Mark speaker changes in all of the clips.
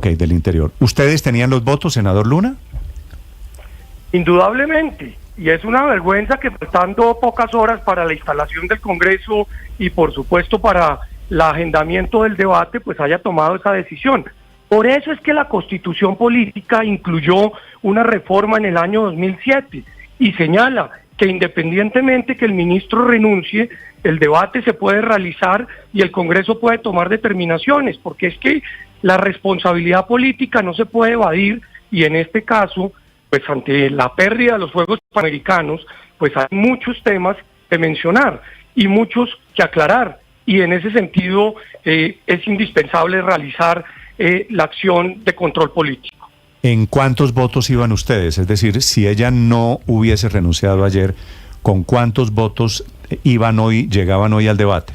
Speaker 1: Ok, del Interior. ¿Ustedes tenían los votos, senador Luna?
Speaker 2: Indudablemente, y es una vergüenza que faltando pocas horas para la instalación del Congreso y por supuesto para el agendamiento del debate, pues haya tomado esa decisión. Por eso es que la Constitución Política incluyó una reforma en el año 2007 y señala que independientemente que el ministro renuncie, el debate se puede realizar y el Congreso puede tomar determinaciones, porque es que la responsabilidad política no se puede evadir y en este caso, pues ante la pérdida de los Juegos Panamericanos, pues hay muchos temas que mencionar y muchos que aclarar y en ese sentido es indispensable realizar la acción de control político.
Speaker 1: ¿En cuántos votos iban ustedes? Es decir, si ella no hubiese renunciado ayer, ¿con cuántos votos llegaban hoy al debate?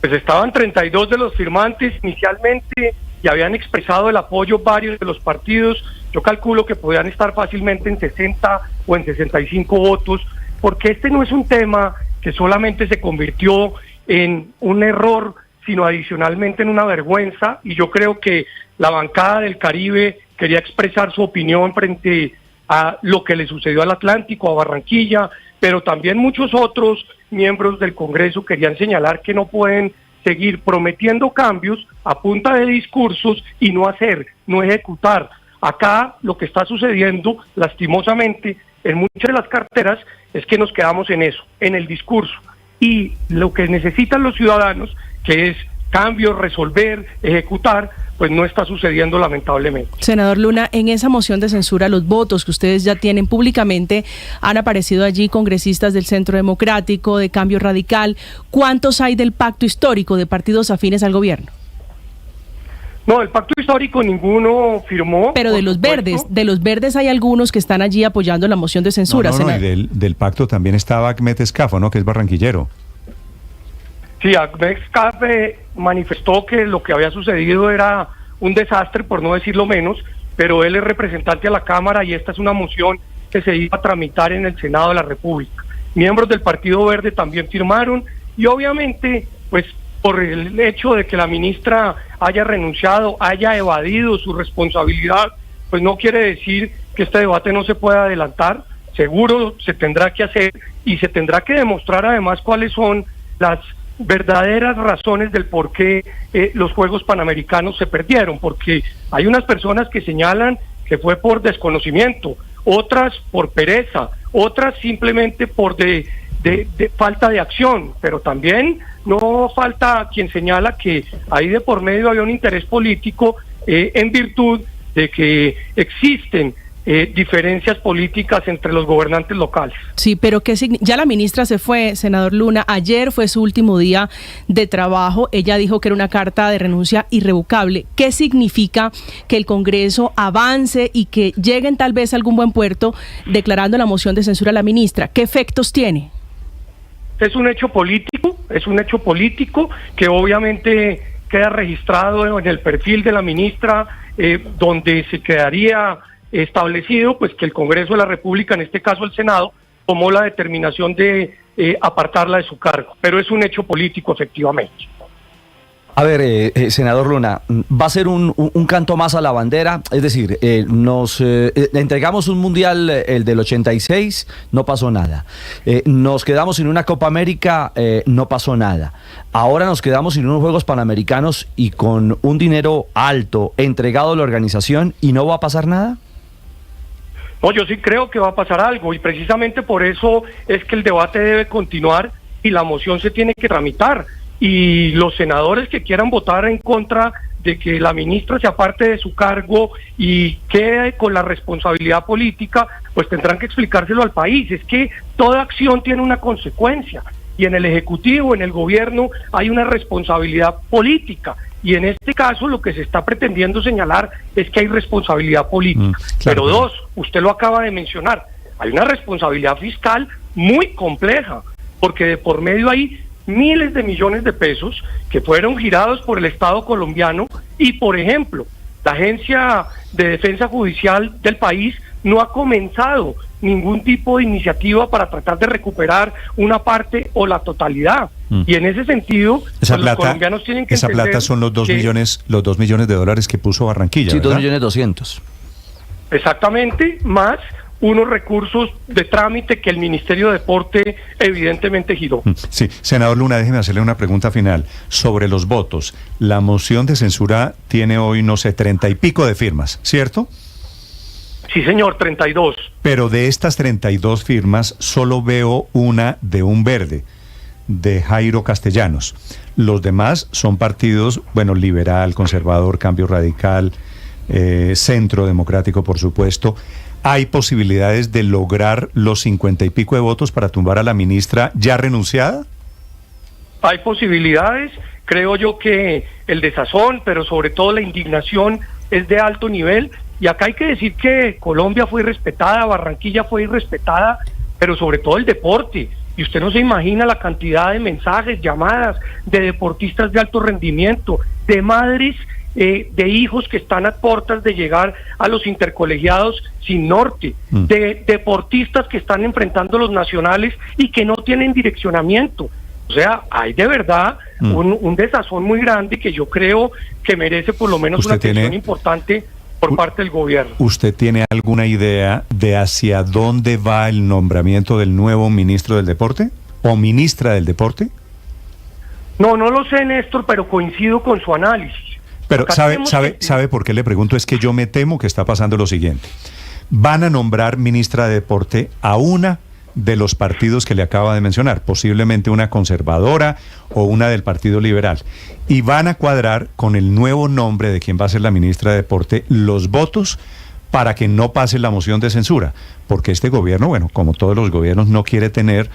Speaker 2: Pues estaban 32 de los firmantes inicialmente y habían expresado el apoyo varios de los partidos. Yo calculo que podían estar fácilmente en 60 o en 65 votos, porque este no es un tema que solamente se convirtió en un error, sino adicionalmente en una vergüenza, y yo creo que la bancada del Caribe quería expresar su opinión frente a lo que le sucedió al Atlántico, a Barranquilla, pero también muchos otros miembros del Congreso querían señalar que no pueden seguir prometiendo cambios a punta de discursos y no hacer, no ejecutar. Acá lo que está sucediendo, lastimosamente, en muchas de las carteras, es que nos quedamos en eso, en el discurso. Y lo que necesitan los ciudadanos, que es cambio, resolver, ejecutar, pues no está sucediendo lamentablemente.
Speaker 3: Senador Luna, en esa moción de censura, los votos que ustedes ya tienen públicamente, han aparecido allí congresistas del Centro Democrático, de Cambio Radical. ¿Cuántos hay del pacto histórico de partidos afines al gobierno?
Speaker 2: No, el pacto histórico ninguno firmó.
Speaker 3: Pero de los verdes hay algunos que están allí apoyando la moción de censura.
Speaker 1: No, y del pacto también estaba Ahmed Escafo, ¿no? Que es barranquillero.
Speaker 2: Sí, Ahmed Escafo manifestó que lo que había sucedido era un desastre, por no decirlo menos, pero él es representante a la Cámara y esta es una moción que se iba a tramitar en el Senado de la República. Miembros del Partido Verde también firmaron y obviamente, pues por el hecho de que la ministra haya renunciado, haya evadido su responsabilidad, pues no quiere decir que este debate no se pueda adelantar. Seguro se tendrá que hacer y se tendrá que demostrar además cuáles son las verdaderas razones del por qué los Juegos Panamericanos se perdieron, porque hay unas personas que señalan que fue por desconocimiento, otras por pereza, otras simplemente por de falta de acción, pero también no falta quien señala que ahí de por medio había un interés político en virtud de que existen diferencias políticas entre los gobernantes locales.
Speaker 3: Sí, pero ya la ministra se fue, senador Luna. Ayer fue su último día de trabajo. Ella dijo que era una carta de renuncia irrevocable. ¿Qué significa que el Congreso avance y que lleguen tal vez a algún buen puerto declarando la moción de censura a la ministra? ¿Qué efectos tiene?
Speaker 2: Es un hecho político que obviamente queda registrado en el perfil de la ministra, donde se quedaría establecido pues que el Congreso de la República, en este caso el Senado, tomó la determinación de apartarla de su cargo, pero es un hecho político efectivamente.
Speaker 4: A ver, senador Luna, ¿va a ser un canto más a la bandera? Es decir, nos entregamos un mundial, el del 86, no pasó nada. Nos quedamos sin una Copa América, no pasó nada. Ahora nos quedamos sin unos Juegos Panamericanos y con un dinero alto entregado a la organización y no va a pasar nada.
Speaker 2: No, yo sí creo que va a pasar algo y precisamente por eso es que el debate debe continuar y la moción se tiene que tramitar. Y los senadores que quieran votar en contra de que la ministra se aparte de su cargo y quede con la responsabilidad política, pues tendrán que explicárselo al país. Es que toda acción tiene una consecuencia y en el Ejecutivo, en el gobierno, hay una responsabilidad política. Y en este caso lo que se está pretendiendo señalar es que hay responsabilidad política. Claro. Pero dos, usted lo acaba de mencionar, hay una responsabilidad fiscal muy compleja, porque de por medio hay miles de millones de pesos que fueron girados por el Estado colombiano y, por ejemplo, la Agencia de Defensa Judicial del país no ha comenzado ningún tipo de iniciativa para tratar de recuperar una parte o la totalidad. Y en ese sentido,
Speaker 1: esa
Speaker 2: pues,
Speaker 1: plata,
Speaker 2: los colombianos tienen que
Speaker 1: esa
Speaker 2: entender
Speaker 1: plata son los 2
Speaker 2: que,
Speaker 1: millones, los 2 millones de dólares que puso Barranquilla,
Speaker 4: Sí,
Speaker 1: ¿verdad?
Speaker 4: 2.200.000.
Speaker 2: exactamente, más unos recursos de trámite que el Ministerio de Deporte evidentemente giró.
Speaker 1: Sí, senador Luna, déjeme hacerle una pregunta final sobre los votos. La moción de censura tiene hoy, no sé, 30 y pico de firmas, ¿cierto?
Speaker 2: Sí, señor, 32.
Speaker 1: Pero de estas 32 firmas, solo veo una de un verde, de Jairo Castellanos. Los demás son partidos, bueno, liberal, conservador, cambio radical, centro democrático, por supuesto. ¿Hay posibilidades de lograr los 50 y pico de votos para tumbar a la ministra ya renunciada?
Speaker 2: Hay posibilidades, creo yo que el desazón, pero sobre todo la indignación es de alto nivel, y acá hay que decir que Colombia fue irrespetada, Barranquilla fue irrespetada, pero sobre todo el deporte, y usted no se imagina la cantidad de mensajes, llamadas de deportistas de alto rendimiento, de madres de hijos que están a puertas de llegar a los intercolegiados sin norte, de deportistas que están enfrentando los nacionales y que no tienen direccionamiento. O sea, hay de verdad un desazón muy grande que yo creo que merece por lo menos una atención importante por parte del gobierno.
Speaker 1: ¿Usted tiene alguna idea de hacia dónde va el nombramiento del nuevo ministro del deporte o ministra del deporte?
Speaker 2: No lo sé, Néstor, pero coincido con su análisis.
Speaker 1: Pero ¿sabe por qué le pregunto? Es que yo me temo que está pasando lo siguiente. Van a nombrar ministra de Deporte a una de los partidos que le acaba de mencionar, posiblemente una conservadora o una del Partido Liberal, y van a cuadrar con el nuevo nombre de quien va a ser la ministra de Deporte los votos para que no pase la moción de censura, porque este gobierno, bueno, como todos los gobiernos, no quiere tener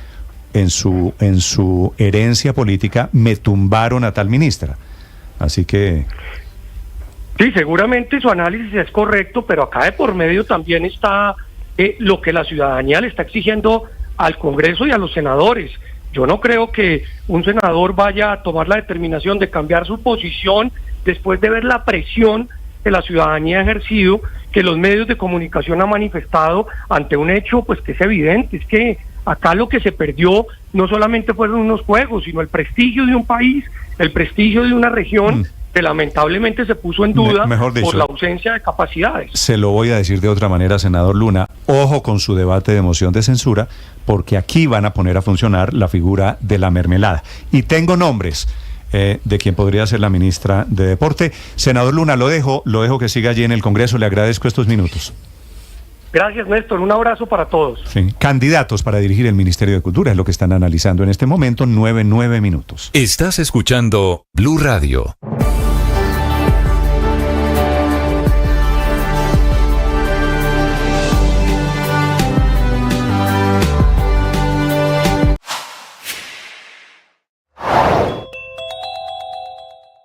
Speaker 1: en su herencia política, me tumbaron a tal ministra. Así que...
Speaker 2: Sí, seguramente su análisis es correcto, pero acá de por medio también está lo que la ciudadanía le está exigiendo al Congreso y a los senadores. Yo no creo que un senador vaya a tomar la determinación de cambiar su posición después de ver la presión que la ciudadanía ha ejercido, que los medios de comunicación han manifestado ante un hecho pues que es evidente, es que acá lo que se perdió no solamente fueron unos juegos, sino el prestigio de un país, el prestigio de una región que lamentablemente se puso en duda por la ausencia de capacidades.
Speaker 1: Se lo voy a decir de otra manera, senador Luna, ojo con su debate de moción de censura, porque aquí van a poner a funcionar la figura de la mermelada. Y tengo nombres de quien podría ser la ministra de Deporte. Senador Luna, lo dejo que siga allí en el Congreso, le agradezco estos minutos.
Speaker 2: Gracias, Néstor, un abrazo para todos.
Speaker 1: Sí. Candidatos para dirigir el Ministerio de Cultura es lo que están analizando en este momento, 9 minutos.
Speaker 5: Estás escuchando Blue Radio.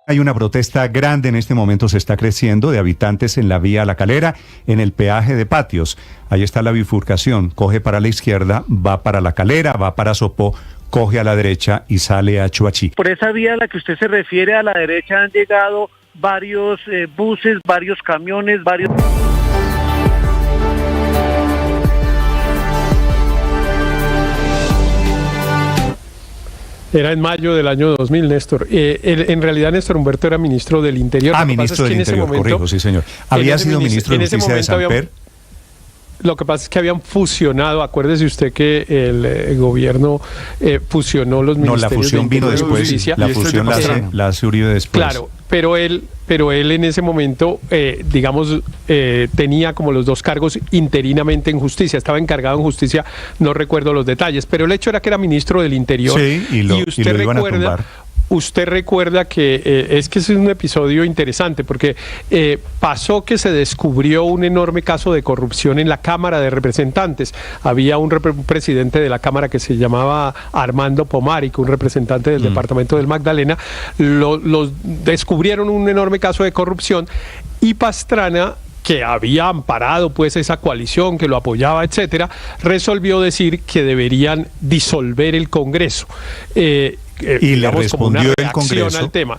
Speaker 1: Hay una protesta grande en este momento, se está creciendo, de habitantes en la vía La Calera, en el peaje de Patios. Ahí está la bifurcación, coge para la izquierda, va para La Calera, va para Sopó, coge a la derecha y sale a Chuachí.
Speaker 6: Por esa vía a la que usted se refiere, a la derecha han llegado varios buses, varios camiones, varios...
Speaker 7: Era en mayo del año 2000, Néstor. En realidad, Néstor Humberto era ministro del Interior.
Speaker 1: Ministro del Interior, corrijo, sí, señor. Había sido ministro de Justicia de Samper.
Speaker 7: Lo que pasa es que habían fusionado, acuérdese usted que el gobierno fusionó los ministerios.
Speaker 1: No, la fusión vino después, justicia. La fusión la hace Uribe después.
Speaker 7: Claro, pero él en ese momento, tenía como los dos cargos interinamente en justicia, estaba encargado en justicia, no recuerdo los detalles, pero el hecho era que era ministro del Interior.
Speaker 1: Sí, y lo iban a tumbar.
Speaker 7: Usted recuerda que ese es un episodio interesante porque pasó que se descubrió un enorme caso de corrupción en la Cámara de Representantes. Había un presidente de la Cámara que se llamaba Armando Pomaric, un representante del departamento del Magdalena. Los descubrieron un enorme caso de corrupción y Pastrana, que había amparado pues esa coalición, que lo apoyaba, etcétera, resolvió decir que deberían disolver el Congreso.
Speaker 1: Y le respondió el Congreso
Speaker 7: al tema.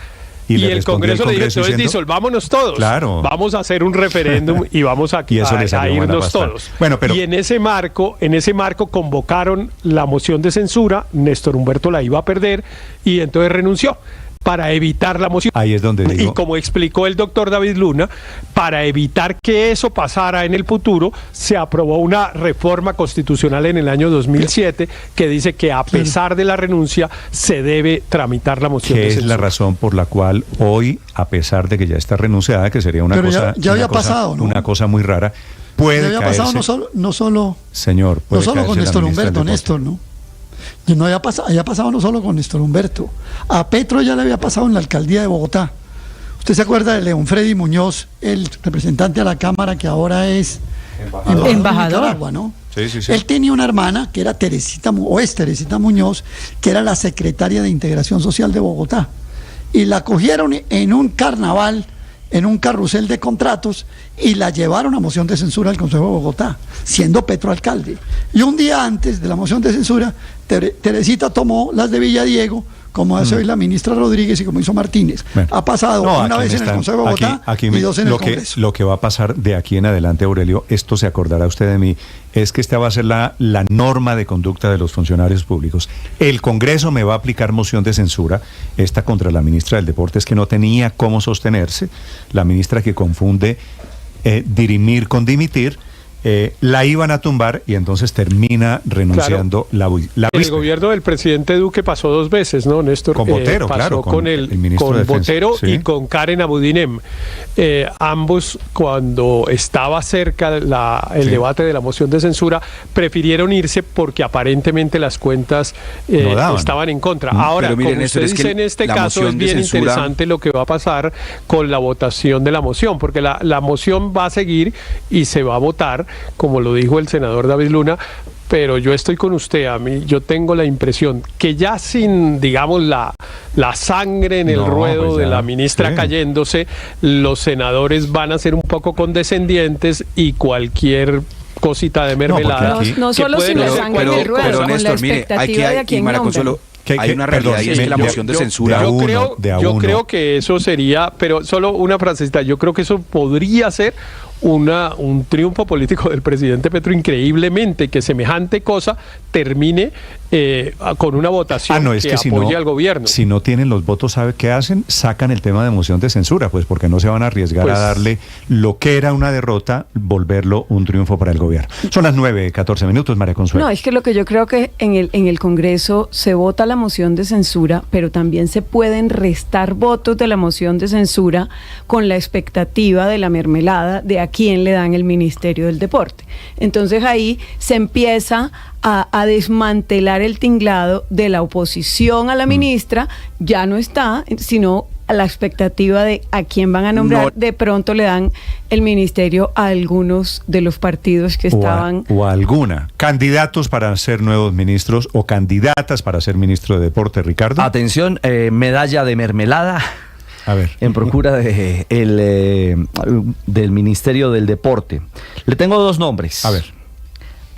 Speaker 7: Y el Congreso le dijo, entonces disolvámonos todos.
Speaker 1: Claro.
Speaker 7: Vamos a hacer un referéndum y vamos a irnos todos.
Speaker 1: Bueno, pero...
Speaker 7: Y en ese marco convocaron la moción de censura, Néstor Humberto la iba a perder y entonces renunció para evitar la moción.
Speaker 1: Ahí es donde digo...
Speaker 7: Y como explicó el doctor David Luna, para evitar que eso pasara en el futuro, se aprobó una reforma constitucional en el año 2007 que dice que a pesar de la renuncia se debe tramitar la moción de censura.
Speaker 1: ¿Qué es la razón por la cual hoy, a pesar de que ya está renunciada, que sería una cosa...
Speaker 8: ya había pasado, ¿no?
Speaker 1: Una cosa muy rara, puede
Speaker 8: ya había
Speaker 1: caerse...
Speaker 8: pasado no solo
Speaker 1: Señor,
Speaker 8: no solo con Néstor Humberto, Néstor, ¿no? No había pasado no solo con Néstor Humberto. A Petro ya le había pasado en la alcaldía de Bogotá. ¿Usted se acuerda de León Freddy Muñoz, el representante a la Cámara que ahora es embajador de Nicaragua, ¿no?
Speaker 1: Sí.
Speaker 8: Él tenía una hermana que era Teresita Muñoz, que era la secretaria de Integración Social de Bogotá. Y la cogieron en un carnaval, en un carrusel de contratos, y la llevaron a moción de censura al Consejo de Bogotá, siendo Petro alcalde. Y un día antes de la moción de censura, Teresita tomó las de Villadiego, como hace hoy la ministra Rodríguez y como hizo Martínez. Bueno, ha pasado una vez en el Consejo de Bogotá y dos en el Congreso.
Speaker 1: Lo que va a pasar de aquí en adelante, Aurelio, esto se acordará usted de mí, es que esta va a ser la norma de conducta de los funcionarios públicos. El Congreso me va a aplicar moción de censura, esta contra la ministra del Deporte, es que no tenía cómo sostenerse, la ministra que confunde dirimir con dimitir. La iban a tumbar y entonces termina renunciando la
Speaker 7: El gobierno del presidente Duque pasó 2 veces, ¿no, Néstor?
Speaker 1: Con Botero,
Speaker 7: pasó con el ministro de Defensa. Botero, sí, y con Karen Abudinem. Ambos, cuando estaba cerca el debate de la moción de censura, prefirieron irse porque aparentemente las cuentas estaban en contra. Ahora, pero miren, como usted dice, en este caso es bien interesante lo que va a pasar con la votación de la moción, porque la moción va a seguir y se va a votar, como lo dijo el senador David Luna, pero yo estoy con usted. Yo tengo la impresión que ya sin, digamos, la sangre en el ruedo pues de la ministra cayéndose, los senadores van a ser un poco condescendientes y cualquier cosita de mermelada.
Speaker 3: No solo sin la sangre en el ruedo,
Speaker 9: pero
Speaker 3: con
Speaker 9: Néstor,
Speaker 3: la expectativa de a quién
Speaker 9: María Consuelo, hay una realidad y es que la moción de censura...
Speaker 7: Yo creo que eso sería, pero solo una frasecita, yo creo que eso podría ser un triunfo político del presidente Petro, increíblemente, que semejante cosa termine con una votación que apoye al gobierno.
Speaker 1: Si no tienen los votos, ¿sabe qué hacen? Sacan el tema de moción de censura, pues porque no se van a arriesgar a darle lo que era una derrota, volverlo un triunfo para el gobierno. Son las 9:14, María Consuelo.
Speaker 10: No, es que lo que yo creo que en el Congreso se vota la moción de censura, pero también se pueden restar votos de la moción de censura con la expectativa de la mermelada de a quién le dan el Ministerio del Deporte. Entonces ahí se empieza a desmantelar el tinglado de la oposición a la ministra, ya no está, sino a la expectativa de a quién van a nombrar. De pronto le dan el ministerio a algunos de los partidos que estaban...
Speaker 1: O a alguna. ¿Candidatos para ser nuevos ministros o candidatas para ser ministro de Deporte, Ricardo?
Speaker 4: Atención, medalla de mermelada.
Speaker 1: A ver.
Speaker 4: En procura del Ministerio del Deporte. Le tengo 2 nombres.
Speaker 1: A ver.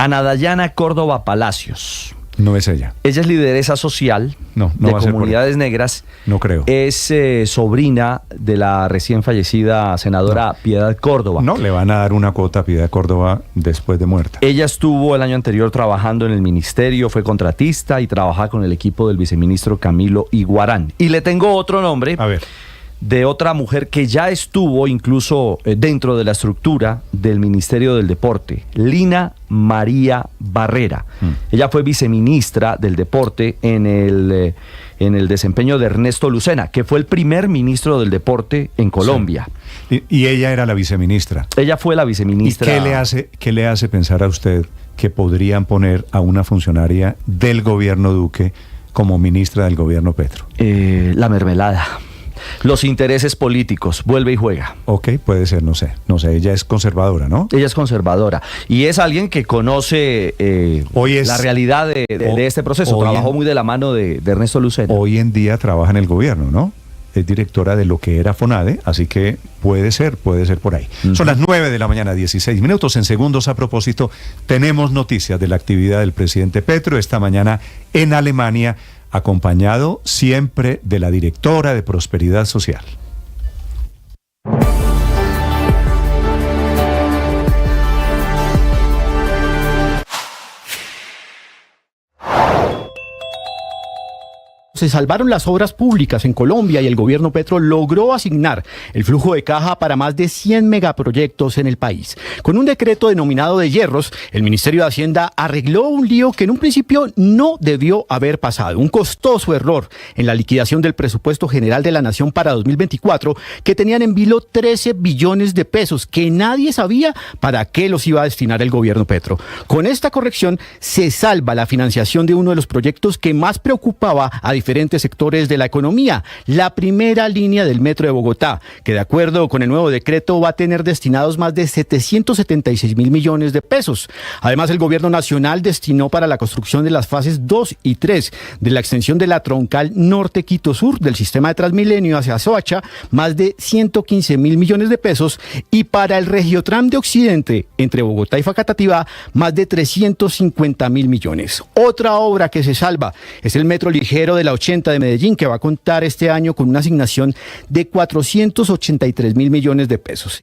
Speaker 4: Ana Dayana Córdoba Palacios.
Speaker 1: No es ella.
Speaker 4: Ella es lideresa social de comunidades negras.
Speaker 1: No creo.
Speaker 4: Es sobrina de la recién fallecida senadora Piedad Córdoba.
Speaker 1: No, le van a dar una cuota a Piedad Córdoba después de muerta.
Speaker 4: Ella estuvo el año anterior trabajando en el ministerio, fue contratista y trabaja con el equipo del viceministro Camilo Iguarán. Y le tengo otro nombre.
Speaker 1: A ver.
Speaker 4: De otra mujer que ya estuvo incluso dentro de la estructura del Ministerio del Deporte, Lina María Barrera. Ella fue viceministra del Deporte en el desempeño de Ernesto Lucena, que fue el primer ministro del Deporte en Colombia.
Speaker 1: Sí. Y ella era la viceministra.
Speaker 4: Ella fue la viceministra.
Speaker 1: ¿Y qué le hace pensar a usted que podrían poner a una funcionaria del gobierno Duque como ministra del gobierno Petro?
Speaker 4: La mermelada. Los intereses políticos, vuelve y juega.
Speaker 1: Ok, puede ser, no sé, ella es conservadora, ¿no?
Speaker 4: Ella es conservadora y es alguien que conoce la realidad de este proceso. Trabajó muy de la mano de Ernesto Lucena.
Speaker 1: Hoy en día trabaja en el gobierno, ¿no? Es directora de lo que era FONADE, así que puede ser por ahí. Son las 9:16. En segundos, a propósito, tenemos noticias de la actividad del presidente Petro esta mañana en Alemania. acompañado siempre de la directora de Prosperidad Social.
Speaker 11: Se salvaron las obras públicas en Colombia y el gobierno Petro logró asignar el flujo de caja para más de 100 megaproyectos en el país. Con un decreto denominado de hierros, el Ministerio de Hacienda arregló un lío que en un principio no debió haber pasado. Un costoso error en la liquidación del presupuesto general de la Nación para 2024, que tenían en vilo 13 billones de pesos, que nadie sabía para qué los iba a destinar el gobierno Petro. Con esta corrección se salva la financiación de uno de los proyectos que más preocupaba a diferentes sectores de la economía, la primera línea del metro de Bogotá, que de acuerdo con el nuevo decreto va a tener destinados más de 776.000 millones de pesos. Además, el gobierno nacional destinó para la construcción de las fases 2 y 3 de la extensión de la troncal Norte Quito Sur del sistema de Transmilenio hacia Soacha más de 115.000 millones de pesos, y para el Regiotram de Occidente entre Bogotá y Facatativá más de 350.000 millones. Otra obra que se salva es el metro ligero de la 80 de Medellín, que va a contar este año con una asignación de 483.000 millones de pesos.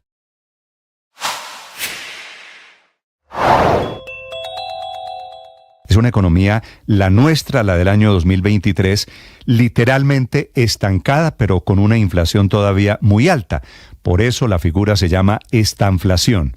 Speaker 1: Es una economía, la nuestra, la del año 2023, literalmente estancada, pero con una inflación todavía muy alta. Por eso la figura se llama estanflación.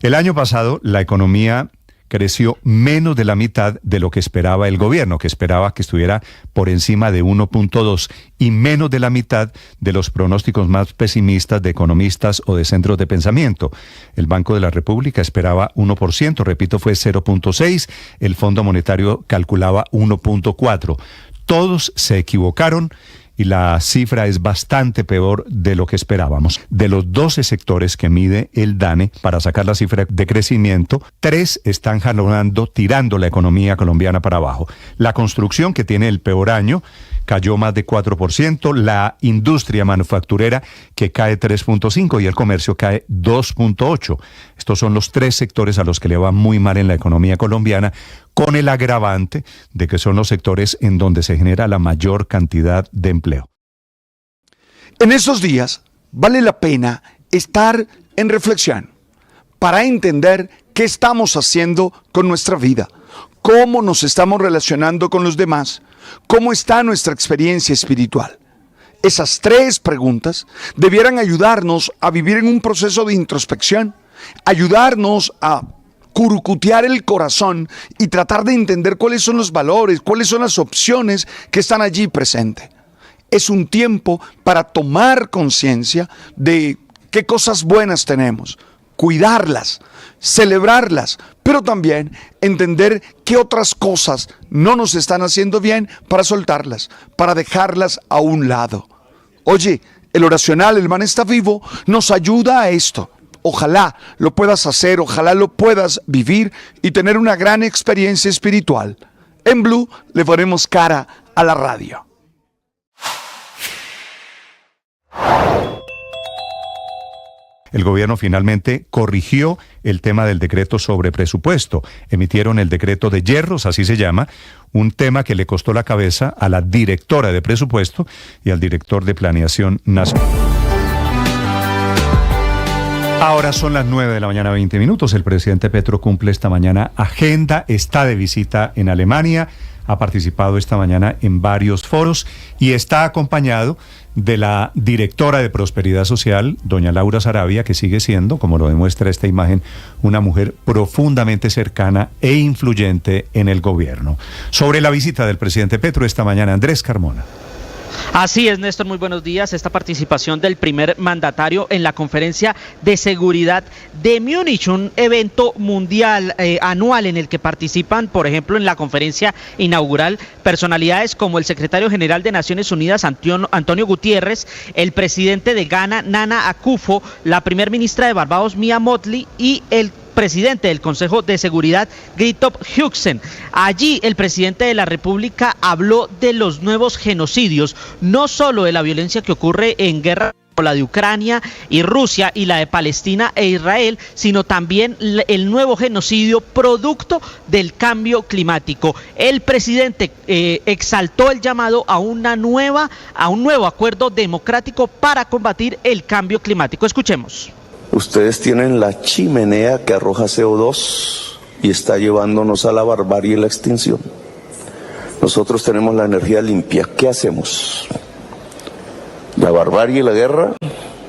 Speaker 1: El año pasado la economía creció menos de la mitad de lo que esperaba el gobierno, que esperaba que estuviera por encima de 1.2, y menos de la mitad de los pronósticos más pesimistas de economistas o de centros de pensamiento. El Banco de la República esperaba 1%, repito, fue 0.6, el Fondo Monetario calculaba 1.4. Todos se equivocaron y la cifra es bastante peor de lo que esperábamos. De los 12 sectores que mide el DANE para sacar la cifra de crecimiento, 3 están jalonando, tirando la economía colombiana para abajo. La construcción, que tiene el peor año, cayó más de 4%, la industria manufacturera, que cae 3.5%, y el comercio cae 2.8%. Estos son los 3 sectores a los que le va muy mal en la economía colombiana, con el agravante de que son los sectores en donde se genera la mayor cantidad de empleo.
Speaker 12: En esos días vale la pena estar en reflexión para entender qué estamos haciendo con nuestra vida, cómo nos estamos relacionando con los demás, cómo está nuestra experiencia espiritual. Esas 3 preguntas debieran ayudarnos a vivir en un proceso de introspección, ayudarnos a curucutear el corazón y tratar de entender cuáles son los valores, cuáles son las opciones que están allí presentes. Es un tiempo para tomar conciencia de qué cosas buenas tenemos, cuidarlas, celebrarlas, pero también entender qué otras cosas no nos están haciendo bien para soltarlas, para dejarlas a un lado. Oye, el oracional, el man está vivo, nos ayuda a esto. Ojalá lo puedas hacer, ojalá lo puedas vivir y tener una gran experiencia espiritual. En Blue le ponemos cara a la radio.
Speaker 1: El gobierno finalmente corrigió el tema del decreto sobre presupuesto. Emitieron el decreto de hierros, así se llama, un tema que le costó la cabeza a la directora de presupuesto y al director de planeación nacional. Ahora son las 9 de la mañana, 20 minutos. El presidente Petro cumple esta mañana agenda, está de visita en Alemania, ha participado esta mañana en varios foros y está acompañado de la directora de Prosperidad Social, doña Laura Saravia, que sigue siendo, como lo demuestra esta imagen, una mujer profundamente cercana e influyente en el gobierno. Sobre la visita del presidente Petro esta mañana, Andrés Carmona.
Speaker 13: Así es, Néstor, muy buenos días. Esta participación del primer mandatario en la Conferencia de Seguridad de Múnich, un evento mundial anual en el que participan, por ejemplo, en la conferencia inaugural, personalidades como el secretario general de Naciones Unidas, Antonio Gutiérrez, el presidente de Ghana, Nana Akufo, la primer ministra de Barbados, Mia Mottley, y el presidente del Consejo de Seguridad, Grytop Huxen. Allí el presidente de la República habló de los nuevos genocidios, no solo de la violencia que ocurre en guerra la de Ucrania y Rusia y la de Palestina e Israel, sino también el nuevo genocidio producto del cambio climático. El presidente exaltó el llamado a un nuevo acuerdo democrático para combatir el cambio climático. Escuchemos.
Speaker 14: Ustedes tienen la chimenea que arroja CO2 y está llevándonos a la barbarie y la extinción. Nosotros tenemos la energía limpia. ¿Qué hacemos? ¿La barbarie y la guerra?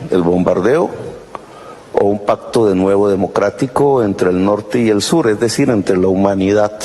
Speaker 14: ¿El bombardeo? ¿O un pacto de nuevo democrático entre el norte y el sur, es decir, entre la humanidad?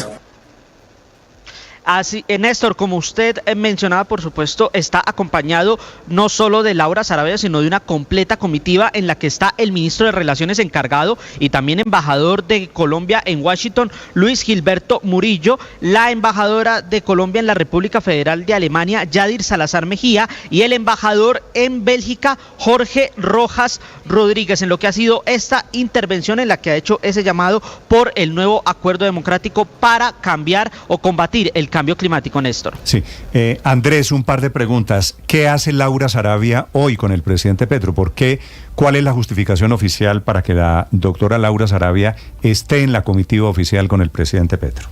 Speaker 13: Así, Néstor, como usted mencionaba, por supuesto, está acompañado no solo de Laura Saravia, sino de una completa comitiva en la que está el ministro de Relaciones encargado y también embajador de Colombia en Washington, Luis Gilberto Murillo, la embajadora de Colombia en la República Federal de Alemania, Yadir Salazar Mejía, y el embajador en Bélgica, Jorge Rojas Rodríguez, en lo que ha sido esta intervención en la que ha hecho ese llamado por el nuevo acuerdo democrático para cambiar o combatir el cambio climático, Néstor.
Speaker 1: Sí. Andrés, un par de preguntas. ¿Qué hace Laura Saravia hoy con el presidente Petro? ¿Por qué? ¿Cuál es la justificación oficial para que la doctora Laura Saravia esté en la comitiva oficial con el presidente Petro?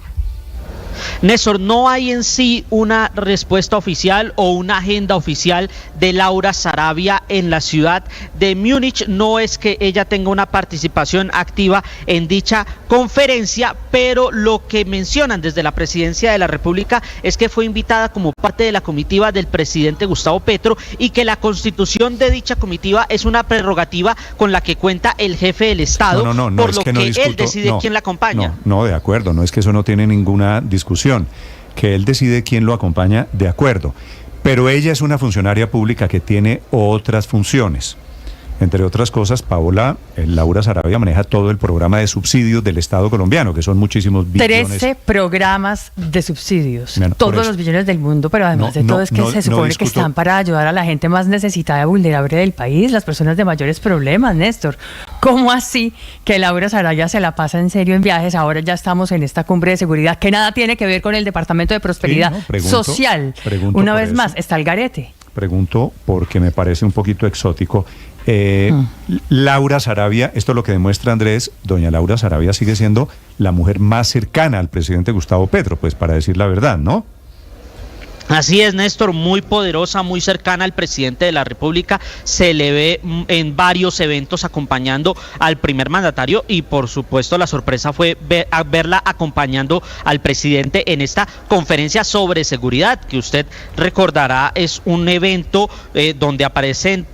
Speaker 13: Néstor, no hay en sí una respuesta oficial o una agenda oficial de Laura Saravia en la ciudad de Múnich. No es que ella tenga una participación activa en dicha conferencia, pero lo que mencionan desde la Presidencia de la República es que fue invitada como parte de la comitiva del presidente Gustavo Petro y que la constitución de dicha comitiva es una prerrogativa con la que cuenta el jefe del Estado, por lo que él decide quién la acompaña.
Speaker 1: No, de acuerdo, no es que eso no tiene ninguna discusión, que él decide quién lo acompaña, de acuerdo, pero ella es una funcionaria pública que tiene otras funciones. Entre otras cosas, Laura Saravia maneja todo el programa de subsidios del Estado colombiano, que son muchísimos billones.
Speaker 15: 13 programas de subsidios, todos los billones del mundo, pero además de todo es que se supone que están para ayudar a la gente más necesitada y vulnerable del país, las personas de mayores problemas, Néstor. ¿Cómo así que Laura Saravia se la pasa en serio en viajes? Ahora ya estamos en esta cumbre de seguridad, que nada tiene que ver con el Departamento de Prosperidad Social. Una vez más, está el garete.
Speaker 1: Pregunto porque me parece un poquito exótico. Laura Saravia, esto es lo que demuestra Andrés, doña Laura Saravia sigue siendo la mujer más cercana al presidente Gustavo Petro, pues para decir la verdad, ¿no?
Speaker 13: Así es, Néstor, muy poderosa, muy cercana al presidente de la República, se le ve en varios eventos acompañando al primer mandatario y por supuesto la sorpresa fue verla acompañando al presidente en esta conferencia sobre seguridad, que usted recordará es un evento donde aparecen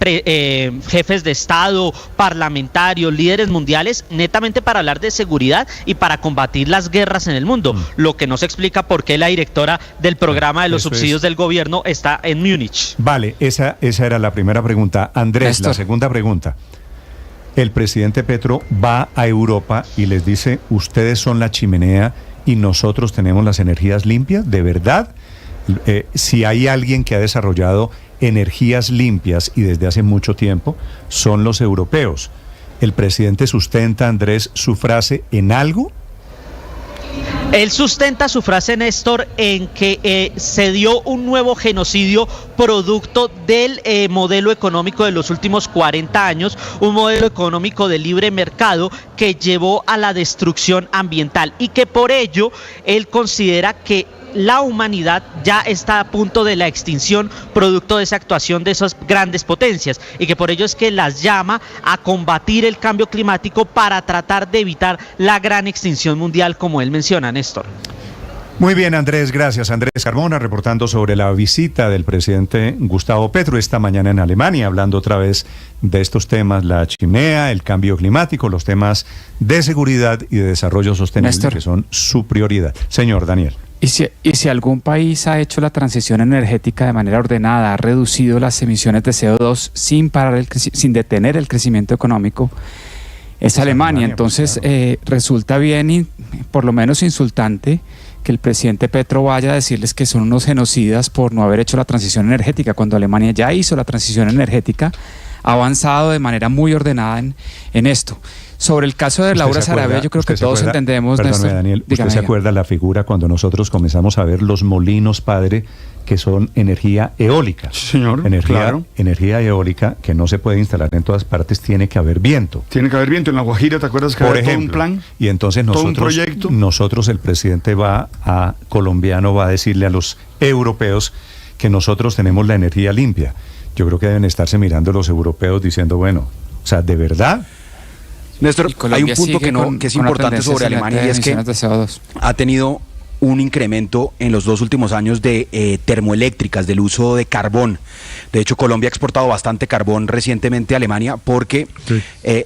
Speaker 13: jefes de Estado, parlamentarios, líderes mundiales, netamente para hablar de seguridad y para combatir las guerras en el mundo, lo que no se explica por qué la directora del programa de los subsidios del gobierno está en Múnich.
Speaker 1: Vale, esa era la primera pregunta. Andrés, Néstor. La segunda pregunta. El presidente Petro va a Europa y les dice, ustedes son la chimenea y nosotros tenemos las energías limpias, ¿de verdad? Si hay alguien que ha desarrollado energías limpias y desde hace mucho tiempo, son los europeos. ¿El presidente sustenta, Andrés, su frase en algo?
Speaker 13: Él sustenta su frase, Néstor, en que se dio un nuevo genocidio producto del modelo económico de los últimos 40 años, un modelo económico de libre mercado que llevó a la destrucción ambiental y que por ello él considera que la humanidad ya está a punto de la extinción producto de esa actuación de esas grandes potencias y que por ello es que las llama a combatir el cambio climático para tratar de evitar la gran extinción mundial, como él menciona, Néstor.
Speaker 1: Muy bien, Andrés, gracias. Andrés Carmona reportando sobre la visita del presidente Gustavo Petro esta mañana en Alemania, hablando otra vez de estos temas, la chimenea, el cambio climático, los temas de seguridad y de desarrollo sostenible, Néstor, que son su prioridad. Señor Daniel.
Speaker 16: Y si algún país ha hecho la transición energética de manera ordenada, ha reducido las emisiones de CO2 sin detener el crecimiento económico, es Alemania. Entonces, claro, resulta bien, por lo menos insultante, que el presidente Petro vaya a decirles que son unos genocidas por no haber hecho la transición energética, cuando Alemania ya hizo la transición energética ha avanzado de manera muy ordenada en esto. Sobre el caso de Laura Sarabia, yo creo que todos entendemos...
Speaker 1: Perdóneme, Daniel, ¿usted se acuerda la figura cuando nosotros comenzamos a ver los molinos, padre, que son energía eólica?
Speaker 12: Señor,
Speaker 1: energía eólica que no se puede instalar en todas partes, tiene que haber viento.
Speaker 12: Tiene que haber viento. En La Guajira, ¿te acuerdas que había todo un plan?
Speaker 1: Y entonces nosotros, el presidente va a decirle a los europeos que nosotros tenemos la energía limpia. Yo creo que deben estarse mirando los europeos diciendo, bueno, o sea, ¿de verdad?
Speaker 9: Néstor, hay un punto que es importante sobre Alemania y es que ha tenido un incremento en los 2 últimos años de termoeléctricas, del uso de carbón. De hecho, Colombia ha exportado bastante carbón recientemente a Alemania porque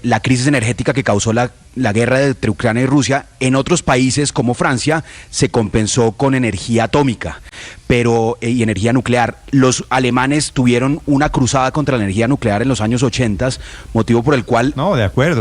Speaker 9: la crisis energética que causó la guerra entre Ucrania y Rusia, en otros países como Francia, se compensó con energía atómica y energía nuclear. Los alemanes tuvieron una cruzada contra la energía nuclear en los años 80, motivo por el cual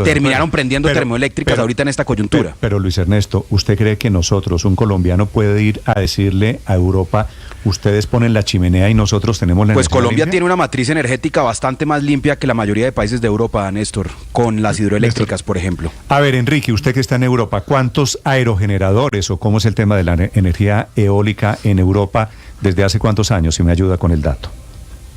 Speaker 9: terminaron prendiendo termoeléctricas ahorita en esta coyuntura.
Speaker 1: Pero Luis Ernesto, ¿usted cree que nosotros, un colombiano, puede ir a decirle a Europa, ustedes ponen la chimenea y nosotros tenemos la energía limpia?
Speaker 9: Pues Colombia tiene una matriz energética bastante más limpia que la mayoría de países de Europa, Néstor, con las hidroeléctricas, por ejemplo.
Speaker 1: A ver, Enrique, usted que está en Europa, ¿cuántos aerogeneradores o cómo es el tema de la energía eólica en Europa desde hace cuántos años? Si me ayuda con el dato.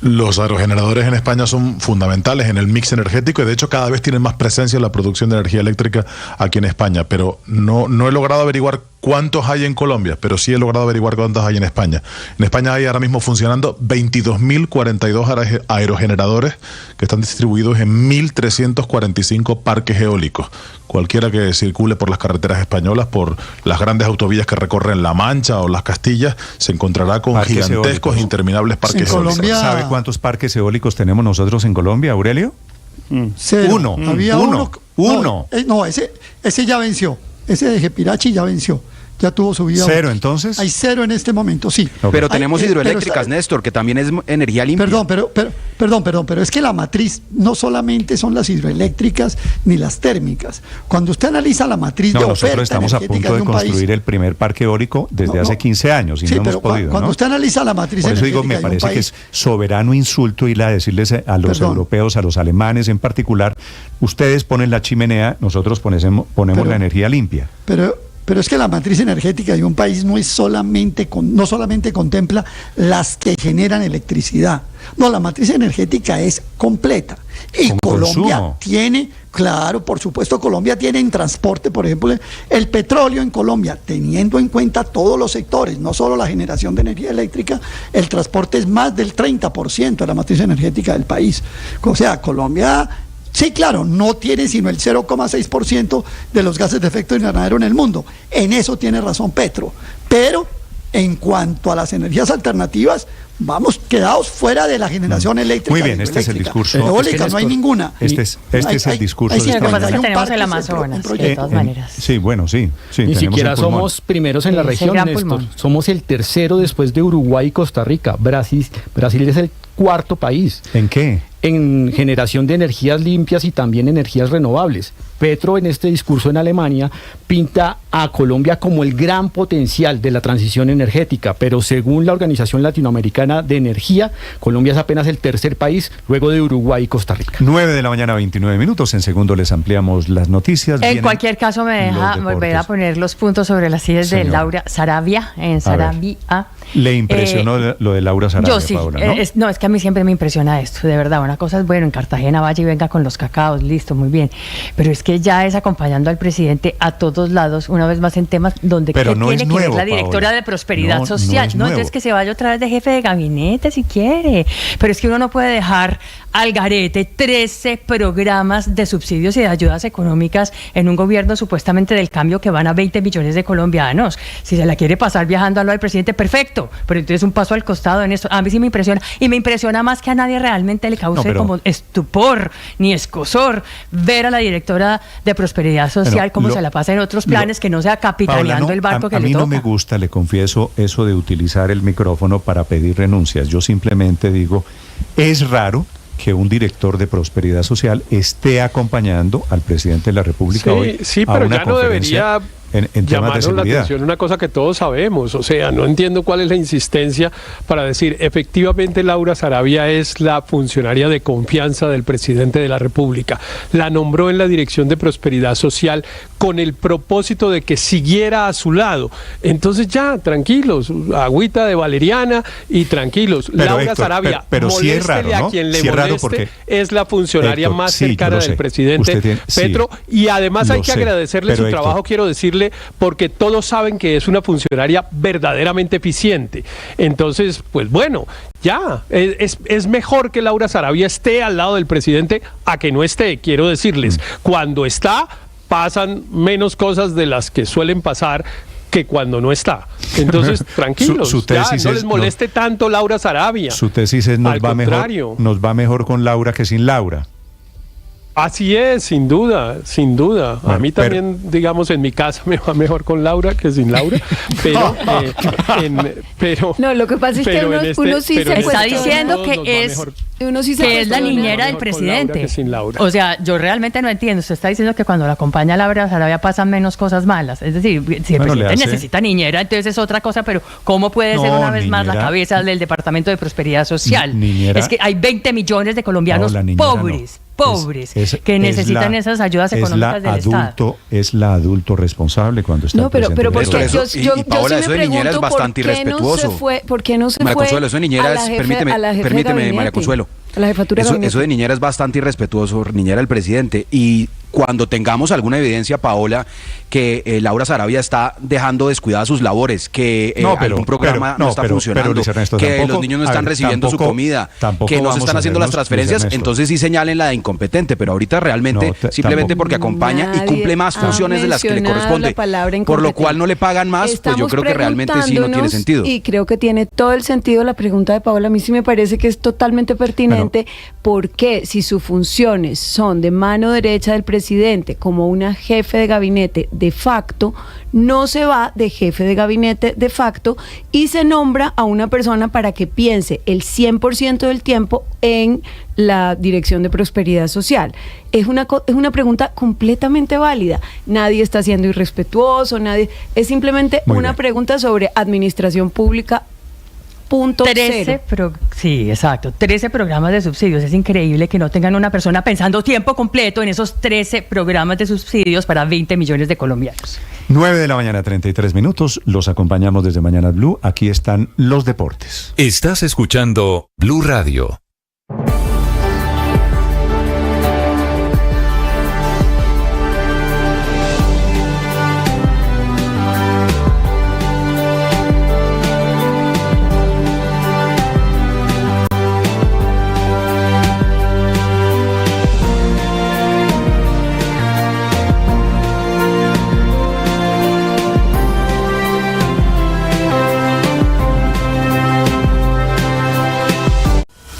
Speaker 17: Los aerogeneradores en España son fundamentales en el mix energético y de hecho cada vez tienen más presencia en la producción de energía eléctrica aquí en España, pero no he logrado averiguar cuántos hay en Colombia, pero sí he logrado averiguar cuántos hay en España. En España hay ahora mismo funcionando 22.042 aerogeneradores que están distribuidos en 1.345 parques eólicos. Cualquiera que circule por las carreteras españolas, por las grandes autovías que recorren La Mancha o Las Castillas, se encontrará con parques gigantescos, interminables parques eólicos.
Speaker 1: ¿Sabe cuántos parques eólicos tenemos nosotros en Colombia, Aurelio?
Speaker 8: Cero.
Speaker 1: Uno.
Speaker 8: No, ese ya venció. Ese de Jepirachi ya venció. Ya tuvo su vida.
Speaker 1: ¿Cero entonces?
Speaker 8: Hay 0 en este momento, sí.
Speaker 9: Pero tenemos hidroeléctricas, Néstor, que también es energía limpia.
Speaker 8: Perdón, pero es que la matriz no solamente son las hidroeléctricas ni las térmicas. Cuando usted analiza la matriz de oferta
Speaker 1: nosotros estamos a punto de construir el primer parque eólico desde hace 15 años y no hemos podido.
Speaker 8: Cuando usted analiza la matriz
Speaker 1: energética, por eso digo, me parece que es soberano insulto ir a decirles a los europeos, a los alemanes en particular, ustedes ponen la chimenea, nosotros ponemos la energía limpia.
Speaker 8: Pero es que la matriz energética de un país no solamente contempla las que generan electricidad. No, la matriz energética es completa. Y Colombia tiene, claro, por supuesto, Colombia tiene en transporte, por ejemplo, el petróleo en Colombia, teniendo en cuenta todos los sectores, no solo la generación de energía eléctrica, el transporte es más del 30% de la matriz energética del país. O sea, Colombia... Sí, claro, no tiene sino el 0,6% de los gases de efecto invernadero en el mundo. En eso tiene razón Petro. Pero en cuanto a las energías alternativas, vamos quedados fuera de la generación eléctrica.
Speaker 1: Muy bien, este es el discurso.
Speaker 8: Eólica no hay ninguna.
Speaker 1: Este es el discurso.
Speaker 15: Lo que pasa es que tenemos el Amazonas, de todas maneras.
Speaker 1: Sí, bueno, sí.
Speaker 11: Ni siquiera somos primeros en la región, Néstor. Somos el tercero después de Uruguay y Costa Rica. Brasil es el cuarto país.
Speaker 1: ¿En qué?
Speaker 11: En generación de energías limpias y también energías renovables. Petro en este discurso en Alemania pinta a Colombia como el gran potencial de la transición energética, pero según la Organización Latinoamericana de Energía, Colombia es apenas el tercer país luego de Uruguay y Costa Rica.
Speaker 1: 9:29. En segundo les ampliamos las noticias.
Speaker 15: En cualquier caso me deja volver a poner los puntos sobre las sillas de Laura Sarabia en Sarabia.
Speaker 1: ¿Le impresionó lo de Laura Sarabia,
Speaker 15: yo sí,
Speaker 1: Paula,
Speaker 15: ¿no? Es que a mí siempre me impresiona esto, de verdad. Una cosa es, bueno, en Cartagena vaya y venga con los cacaos, listo, muy bien. Pero es que ya es acompañando al presidente a todos lados, una vez más en temas donde tiene que ver la directora de Prosperidad Social. No, entonces que se vaya otra vez de jefe de gabinete si quiere. Pero es que uno no puede dejar al garete 13 programas de subsidios y de ayudas económicas en un gobierno supuestamente del cambio que van a 20 millones de colombianos. Si se la quiere pasar viajando a lo del presidente, perfecto, pero entonces un paso al costado en esto. A mí sí me impresiona, y me impresiona más que a nadie realmente le cause como estupor ni escozor ver a la directora de Prosperidad Social como se la pasa en otros planes, que no sea capitaneando el barco que le toca.
Speaker 1: A mí no me gusta, le confieso, eso de utilizar el micrófono para pedir renuncias. Yo simplemente digo, es raro que un director de Prosperidad Social esté acompañando al presidente de la República hoy.
Speaker 7: Sí, pero ya no debería
Speaker 1: en temas de
Speaker 7: llamaron
Speaker 1: seguridad.
Speaker 7: la atención una cosa que todos sabemos, o sea, no entiendo cuál es la insistencia para decir, efectivamente Laura Sarabia es la funcionaria de confianza del presidente de la República, la nombró en la Dirección de Prosperidad Social con el propósito de que siguiera a su lado. Entonces ya, tranquilos, agüita de valeriana y tranquilos.
Speaker 1: Pero,
Speaker 7: Laura
Speaker 1: Héctor,
Speaker 7: Sarabia,
Speaker 1: pero sí es raro, ¿no?
Speaker 7: a quien le
Speaker 1: Sí es raro
Speaker 7: moleste,
Speaker 1: porque,
Speaker 7: es la funcionaria
Speaker 1: Héctor,
Speaker 7: más
Speaker 1: sí,
Speaker 7: cercana del presidente Petro, y además hay que agradecerle su trabajo, quiero decirle, porque todos saben que es una funcionaria verdaderamente eficiente. Entonces, pues bueno, ya, es mejor que Laura Sarabia esté al lado del presidente a que no esté, quiero decirles. Cuando está, pasan menos cosas de las que suelen pasar que cuando no está. Entonces, tranquilos,
Speaker 1: su tesis
Speaker 7: ya, no les moleste tanto Laura Sarabia.
Speaker 1: Su tesis es nos va mejor con Laura que sin Laura.
Speaker 7: Así es, sin duda, sin duda. Bueno, a mí también, digamos, en mi casa me va mejor con Laura que sin Laura, pero
Speaker 10: no, lo que pasa es que uno sí se
Speaker 15: está diciendo que es la niñera del presidente. O sea, yo realmente no entiendo. Usted está diciendo que cuando la acompaña Laura Sarabia pasan menos cosas malas. Es decir, si el presidente necesita niñera, entonces es otra cosa, pero ¿cómo puede ser una vez más la cabeza del Departamento de Prosperidad Social? Es que hay 20 millones de colombianos pobres. Que necesitan esas ayudas económicas del Estado.
Speaker 1: Es la adulto responsable cuando está.
Speaker 10: No, pero porque
Speaker 9: y Paola, eso de niñera es bastante irrespetuoso.
Speaker 10: ¿Por qué no se fue?
Speaker 9: María Consuelo, eso de niñera es, permíteme, María Consuelo.
Speaker 10: La jefatura
Speaker 9: eso de niñera es bastante irrespetuoso, niñera del presidente. Y cuando tengamos alguna evidencia, Paola, que Laura Sarabia está dejando descuidadas sus labores, que algún programa no está funcionando,
Speaker 1: Ernesto,
Speaker 9: que los niños no están recibiendo su comida, que no se están haciendo las transferencias, entonces sí señalen la de incompetente, pero ahorita realmente simplemente porque acompaña y cumple más funciones de las que le corresponde, por lo cual no le pagan más, pues yo creo que realmente sí no tiene sentido.
Speaker 10: Y creo que tiene todo el sentido la pregunta de Paola. A mí sí me parece que es totalmente pertinente, porque si sus funciones son de mano derecha del presidente como una jefe de gabinete de facto, no se va de jefe de gabinete de facto y se nombra a una persona para que piense el 100% del tiempo en la Dirección de Prosperidad Social. Es una pregunta completamente válida. Nadie está siendo irrespetuoso, es simplemente una pregunta sobre administración pública.
Speaker 15: 13 programas de subsidios. Es increíble que no tengan una persona pensando tiempo completo en esos 13 programas de subsidios para 20 millones de colombianos.
Speaker 1: 9:33 a.m. Los acompañamos desde Mañanas Blue. Aquí están los deportes.
Speaker 5: Estás escuchando Blue Radio.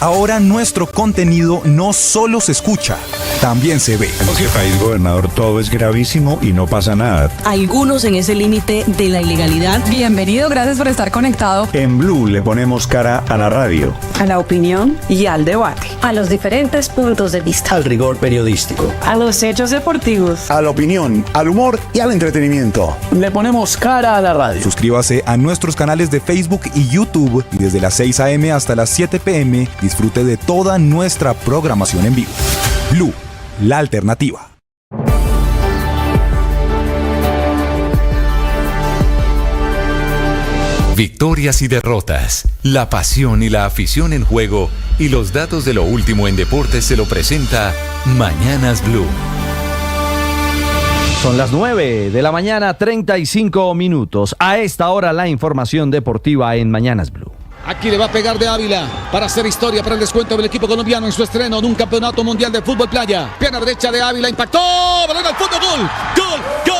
Speaker 18: Ahora nuestro contenido no solo se escucha, también se ve.
Speaker 19: En este país, gobernador, todo es gravísimo y no pasa nada.
Speaker 20: Algunos en ese límite de la ilegalidad.
Speaker 21: Bienvenido, gracias por estar conectado.
Speaker 19: En Blue le ponemos cara a la radio,
Speaker 21: a la opinión y al debate,
Speaker 22: a los diferentes puntos de vista,
Speaker 23: al rigor periodístico,
Speaker 21: a los hechos deportivos,
Speaker 23: a la opinión, al humor y al entretenimiento.
Speaker 24: Le ponemos cara a la radio.
Speaker 18: Suscríbase a nuestros canales de Facebook y YouTube y desde las 6 a.m. hasta las 7 p.m. disfrute de toda nuestra programación en vivo. Blue, la alternativa.
Speaker 5: Victorias y derrotas, la pasión y la afición en juego y los datos de lo último en deportes se lo presenta Mañanas Blue.
Speaker 4: Son las 9:35 a.m. A esta hora la información deportiva en Mañanas Blue.
Speaker 25: Aquí le va a pegar de Ávila para hacer historia para el descuento del equipo colombiano en su estreno en un campeonato mundial de fútbol playa. Pierna derecha de Ávila, impactó, balón al fondo, gol, gol, gol.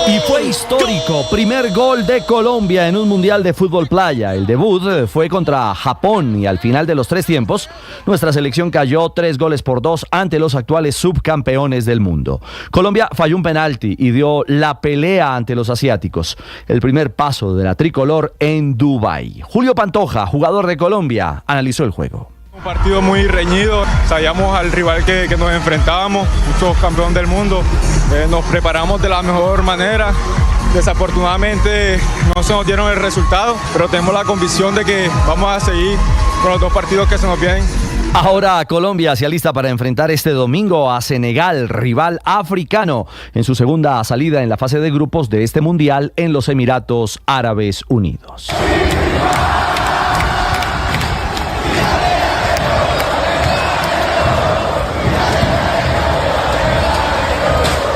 Speaker 4: Y fue histórico, primer gol de Colombia en un mundial de fútbol playa. El debut fue contra Japón y al final de los 3 tiempos, nuestra selección cayó 3-2 ante los actuales subcampeones del mundo. Colombia falló un penalti y dio la pelea ante los asiáticos. El primer paso de la tricolor en Dubái. Julio Pantoja, jugador de Colombia, analizó el juego.
Speaker 2: Un partido muy reñido, sabíamos al rival que nos enfrentábamos, muchos campeón del mundo, nos preparamos de la mejor manera. Desafortunadamente no se nos dieron el resultado, pero tenemos la convicción de que vamos a seguir con los 2 partidos que se nos vienen.
Speaker 4: Ahora Colombia se alista para enfrentar este domingo a Senegal, rival africano, en su segunda salida en la fase de grupos de este mundial en los Emiratos Árabes Unidos.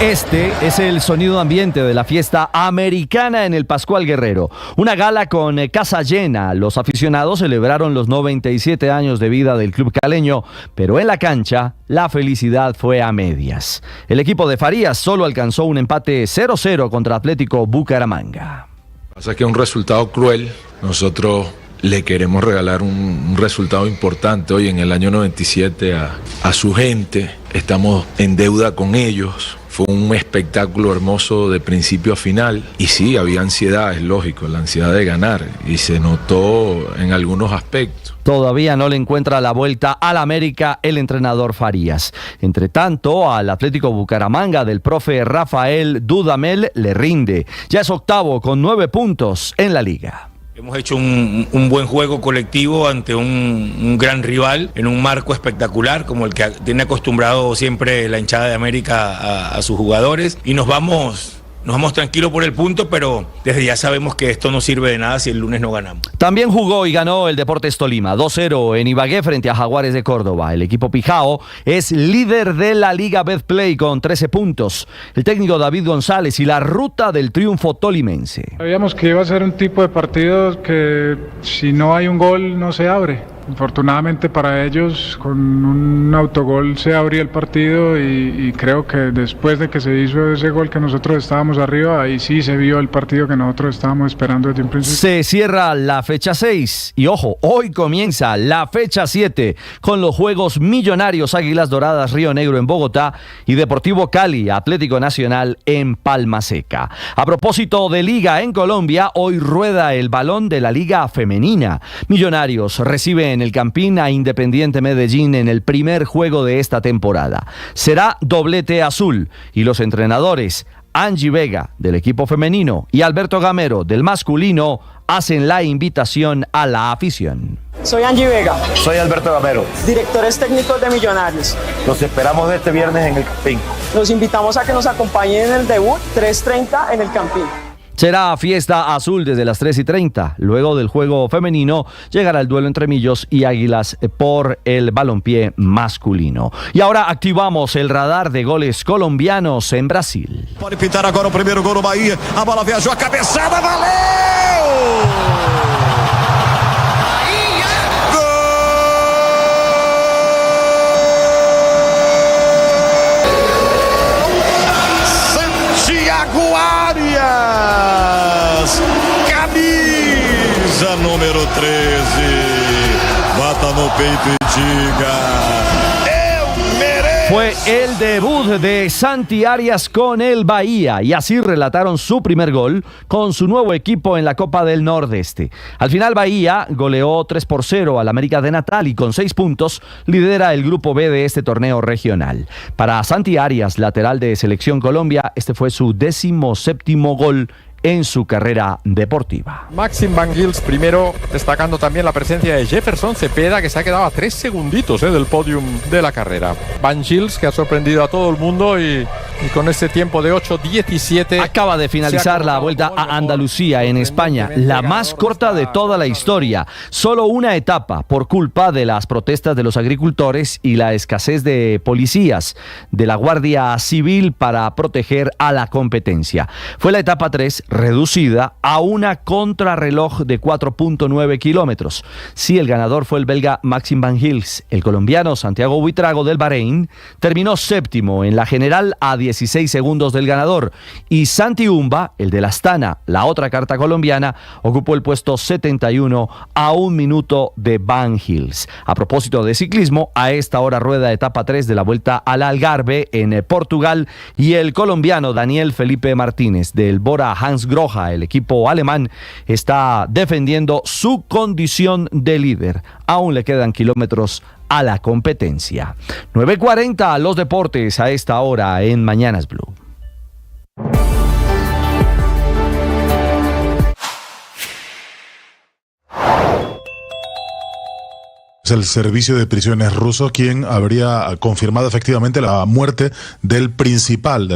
Speaker 4: Este es el sonido ambiente de la fiesta americana en el Pascual Guerrero. Una gala con casa llena. Los aficionados celebraron los 97 años de vida del club caleño, pero en la cancha la felicidad fue a medias. El equipo de Farías solo alcanzó un empate 0-0 contra Atlético Bucaramanga.
Speaker 3: Pasa que es un resultado cruel. Nosotros le queremos regalar un resultado importante hoy en el año 97 a su gente. Estamos en deuda con ellos. Fue un espectáculo hermoso de principio a final. Y sí, había ansiedad, es lógico, la ansiedad de ganar. Y se notó en algunos aspectos.
Speaker 4: Todavía no le encuentra la vuelta al América el entrenador Farías. Entre tanto, al Atlético Bucaramanga del profe Rafael Dudamel le rinde. Ya es octavo con 9 puntos en la liga.
Speaker 6: Hemos hecho un buen juego colectivo ante un gran rival en un marco espectacular como el que tiene acostumbrado siempre la hinchada de América a sus jugadores, y nos vamos tranquilos por el punto, pero desde ya sabemos que esto no sirve de nada si el lunes no ganamos.
Speaker 4: También jugó y ganó el Deportes Tolima 2-0 en Ibagué frente a Jaguares de Córdoba. El equipo Pijao es líder de la Liga Betplay con 13 puntos. El técnico David González y la ruta del triunfo tolimense.
Speaker 13: Sabíamos que iba a ser un tipo de partido que si no hay un gol no se abre. Afortunadamente para ellos, con un autogol se abrió el partido y creo que después de que se hizo ese gol que nosotros estábamos arriba, ahí sí se vio el partido que nosotros estábamos esperando desde un principio.
Speaker 4: Se cierra la fecha 6 y ojo, hoy comienza la fecha 7 con los Juegos Millonarios Águilas Doradas Río Negro en Bogotá y Deportivo Cali Atlético Nacional en Palma Seca. A propósito de Liga en Colombia, hoy rueda el balón de la Liga Femenina. Millonarios recibe en el Campín a Independiente Medellín en el primer juego de esta temporada. Será doblete azul y los entrenadores Angie Vega del equipo femenino y Alberto Gamero del masculino hacen la invitación a la afición.
Speaker 14: Soy Angie Vega.
Speaker 26: Soy Alberto Gamero.
Speaker 14: Directores técnicos de Millonarios.
Speaker 26: Los esperamos este viernes en el Campín.
Speaker 14: Los invitamos a que nos acompañen en el debut 3:30 en el Campín.
Speaker 4: Será fiesta azul desde las 3:30. Luego del juego femenino llegará el duelo entre Millos y Águilas por el balompié masculino. Y ahora activamos el radar de goles colombianos en Brasil.
Speaker 27: Pode pintar agora o primeiro gol no Bahia. A bola viajou, a cabeçada, valeu! Camisa número 13, bata no peito y diga: eu mereço.
Speaker 4: Fue el debut de Santi Arias con el Bahía y así relataron su primer gol con su nuevo equipo en la Copa del Nordeste. Al final Bahía goleó 3-0 al América de Natal y con 6 puntos lidera el grupo B de este torneo regional. Para Santi Arias, lateral de Selección Colombia, este fue su 17º gol en su carrera deportiva.
Speaker 28: Maxim Van Gils primero, destacando también la presencia de Jefferson Cepeda, que se ha quedado a 3 segunditos del podium de la carrera. Van Gils, que ha sorprendido a todo el mundo y con este tiempo de 8:17.
Speaker 4: Acaba de finalizar la Vuelta a Andalucía en España, la más corta de toda la historia. Solo una etapa por culpa de las protestas de los agricultores y la escasez de policías de la Guardia Civil para proteger a la competencia. Fue la etapa 3, reducida a una contrarreloj de 4.9 kilómetros. Sí, el ganador fue el belga Maxim Van Gils. El colombiano Santiago Buitrago del Bahrein terminó séptimo en la general a 16 segundos del ganador. Y Santi Umba, el de la Astana, la otra carta colombiana, ocupó el puesto 71 a 1 minuto de Van Hills. A propósito de ciclismo, a esta hora rueda etapa 3 de la Vuelta al Algarve en Portugal y el colombiano Daniel Felipe Martínez del Bora Hansgrohe, el equipo alemán, está defendiendo su condición de líder. Aún le quedan kilómetros a la competencia. 9:40 los deportes a esta hora en Mañanas Blue.
Speaker 7: Es el servicio de prisiones ruso quien habría confirmado efectivamente la muerte del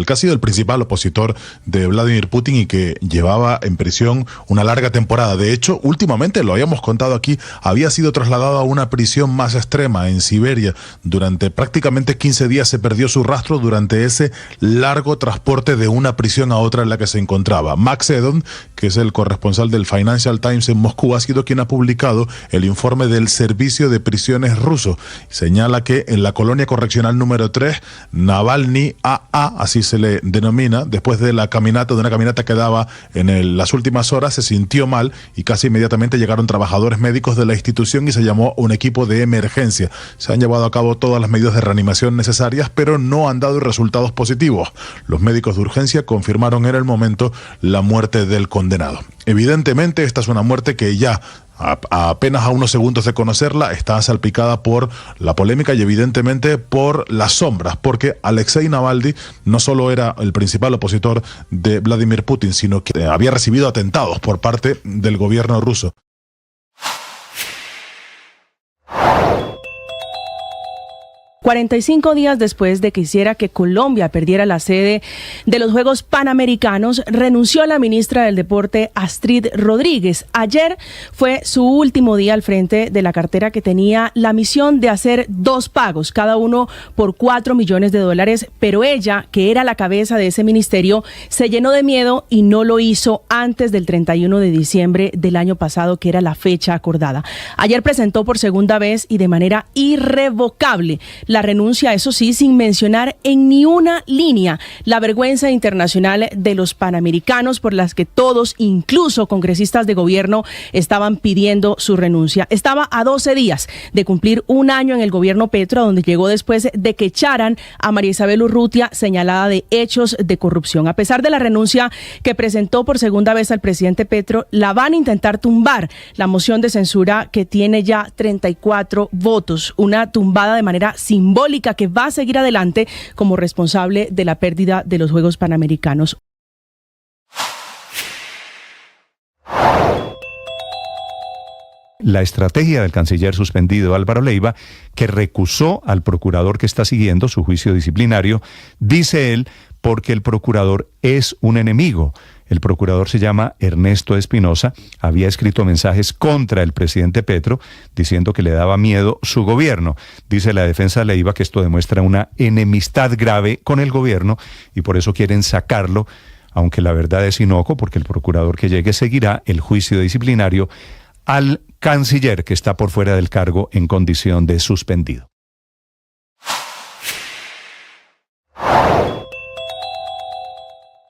Speaker 7: casi del principal opositor de Vladimir Putin y que llevaba en prisión una larga temporada. De hecho, últimamente, lo habíamos contado aquí, había sido trasladado a una prisión más extrema en Siberia. Durante prácticamente 15 días se perdió su rastro durante ese largo transporte de una prisión a otra en la que se encontraba. Max Edon, que es el corresponsal del Financial Times en Moscú, ha sido quien ha publicado el informe del servicio de prisiones ruso. Señala que en la colonia correccional número 3, Navalny AA, así se le denomina, después de una caminata que daba en las últimas horas, se sintió mal y casi inmediatamente llegaron trabajadores médicos de la institución y se llamó un equipo de emergencia. Se han llevado a cabo todas las medidas de reanimación necesarias, pero no han dado resultados positivos. Los médicos de urgencia confirmaron en el momento la muerte del condenado. Evidentemente, esta es una muerte que ya apenas a unos segundos de conocerla está salpicada por la polémica y evidentemente por las sombras, porque Alexei Navalny no solo era el principal opositor de Vladimir Putin, sino que había recibido atentados por parte del gobierno ruso.
Speaker 21: 45 días después de que hiciera que Colombia perdiera la sede de los Juegos Panamericanos, renunció la ministra del Deporte, Astrid Rodríguez. Ayer fue su último día al frente de la cartera que tenía la misión de hacer 2 pagos, cada uno por $4 millones, pero ella, que era la cabeza de ese ministerio, se llenó de miedo y no lo hizo antes del 31 de diciembre del año pasado, que era la fecha acordada. Ayer presentó por segunda vez y de manera irrevocable la renuncia, eso sí, sin mencionar en ni una línea la vergüenza internacional de los Panamericanos por las que todos, incluso congresistas de gobierno, estaban pidiendo su renuncia. Estaba a 12 días de cumplir un año en el gobierno Petro, donde llegó después de que echaran a María Isabel Urrutia, señalada de hechos de corrupción. A pesar de la renuncia que presentó por segunda vez al presidente Petro, la van a intentar tumbar, la moción de censura que tiene ya 34 votos, una tumbada de manera simbólica que va a seguir adelante como responsable de la pérdida de los Juegos Panamericanos.
Speaker 1: La estrategia del canciller suspendido Álvaro Leiva, que recusó al procurador que está siguiendo su juicio disciplinario, dice él, porque el procurador es un enemigo. El procurador se llama Ernesto Espinosa, había escrito mensajes contra el presidente Petro, diciendo que le daba miedo su gobierno. Dice la defensa de Leiva que esto demuestra una enemistad grave con el gobierno y por eso quieren sacarlo, aunque la verdad es inocuo, porque el procurador que llegue seguirá el juicio disciplinario al canciller que está por fuera del cargo en condición de suspendido.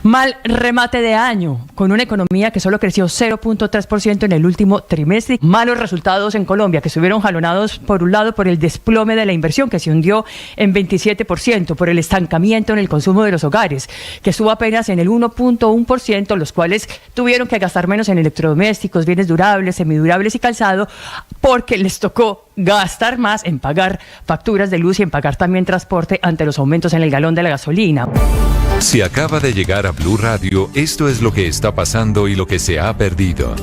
Speaker 15: Mal remate de año, con una economía que solo creció 0.3% en el último trimestre. Malos resultados en Colombia, que estuvieron jalonados por un lado por el desplome de la inversión, que se hundió en 27%, por el estancamiento en el consumo de los hogares, que estuvo apenas en el 1.1%, los cuales tuvieron que gastar menos en electrodomésticos, bienes durables, semidurables y calzado, porque les tocó gastar más en pagar facturas de luz y en pagar también transporte ante los aumentos en el galón de la gasolina.
Speaker 5: Si acaba de llegar a Blue Radio, esto es lo que está pasando y lo que se ha perdido.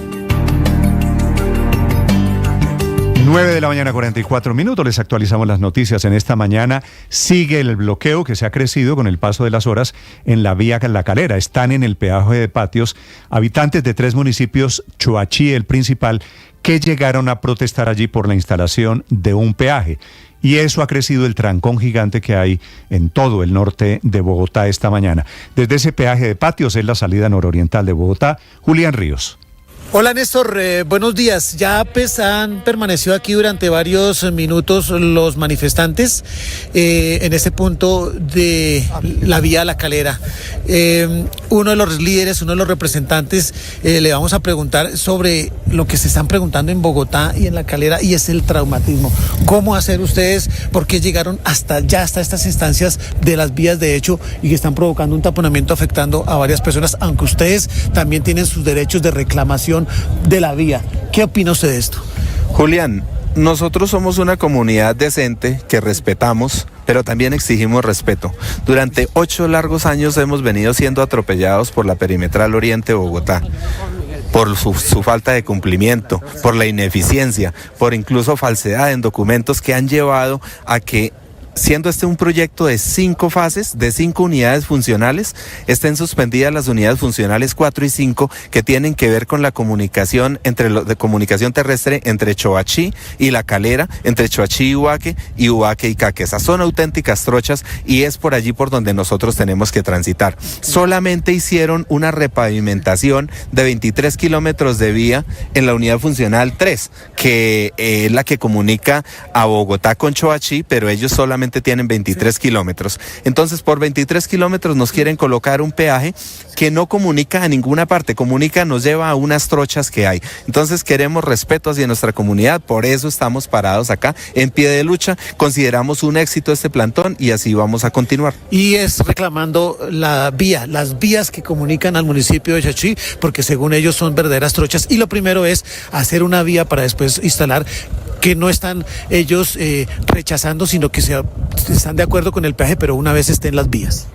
Speaker 1: 9:44 a.m, les actualizamos las noticias en esta mañana. Sigue el bloqueo que se ha crecido con el paso de las horas en la vía La Calera. Están en el peaje de Patios habitantes de 3 municipios, Choachí, el principal, que llegaron a protestar allí por la instalación de un peaje. Y eso ha crecido el trancón gigante que hay en todo el norte de Bogotá esta mañana. Desde ese peaje de Patios es la salida nororiental de Bogotá. Julián Ríos.
Speaker 8: Hola Néstor, buenos días. Ya pues han permanecido aquí durante varios minutos los manifestantes en este punto de la vía La Calera. Uno de los líderes, uno de los representantes, le vamos a preguntar sobre lo que se están preguntando en Bogotá y en La Calera, y es el traumatismo. ¿Cómo hacer ustedes? ¿Por qué llegaron hasta estas instancias de las vías de hecho y que están provocando un taponamiento afectando a varias personas, aunque ustedes también tienen sus derechos de reclamación de la vía? ¿Qué opina usted de esto?
Speaker 9: Julián, nosotros somos una comunidad decente que respetamos, pero también exigimos respeto. Durante 8 largos años hemos venido siendo atropellados por la Perimetral Oriente de Bogotá, por su falta de cumplimiento, por la ineficiencia, por incluso falsedad en documentos que han llevado a que, siendo este un proyecto de 5 fases, de 5 unidades funcionales, estén suspendidas las unidades funcionales 4 y 5 que tienen que ver con la comunicación de comunicación terrestre entre Choachí y La Calera, entre Choachí y Ubaque y Caque. Esas son auténticas trochas y es por allí por donde nosotros tenemos que transitar. Solamente hicieron una repavimentación de 23 kilómetros de vía en la unidad funcional 3, que es la que comunica a Bogotá con Choachí, pero ellos solamente tienen 23 kilómetros. Entonces, por 23 kilómetros nos quieren colocar un peaje que no comunica a ninguna parte, nos lleva a unas trochas que hay. Entonces, queremos respeto hacia nuestra comunidad, por eso estamos parados acá, en pie de lucha. Consideramos un éxito este plantón y así vamos a continuar.
Speaker 8: Y es reclamando las vías que comunican al municipio de Choachí, porque según ellos son verdaderas trochas, y lo primero es hacer una vía para después instalar, que no están ellos rechazando, sino que están de acuerdo con el peaje, pero una vez estén las vías.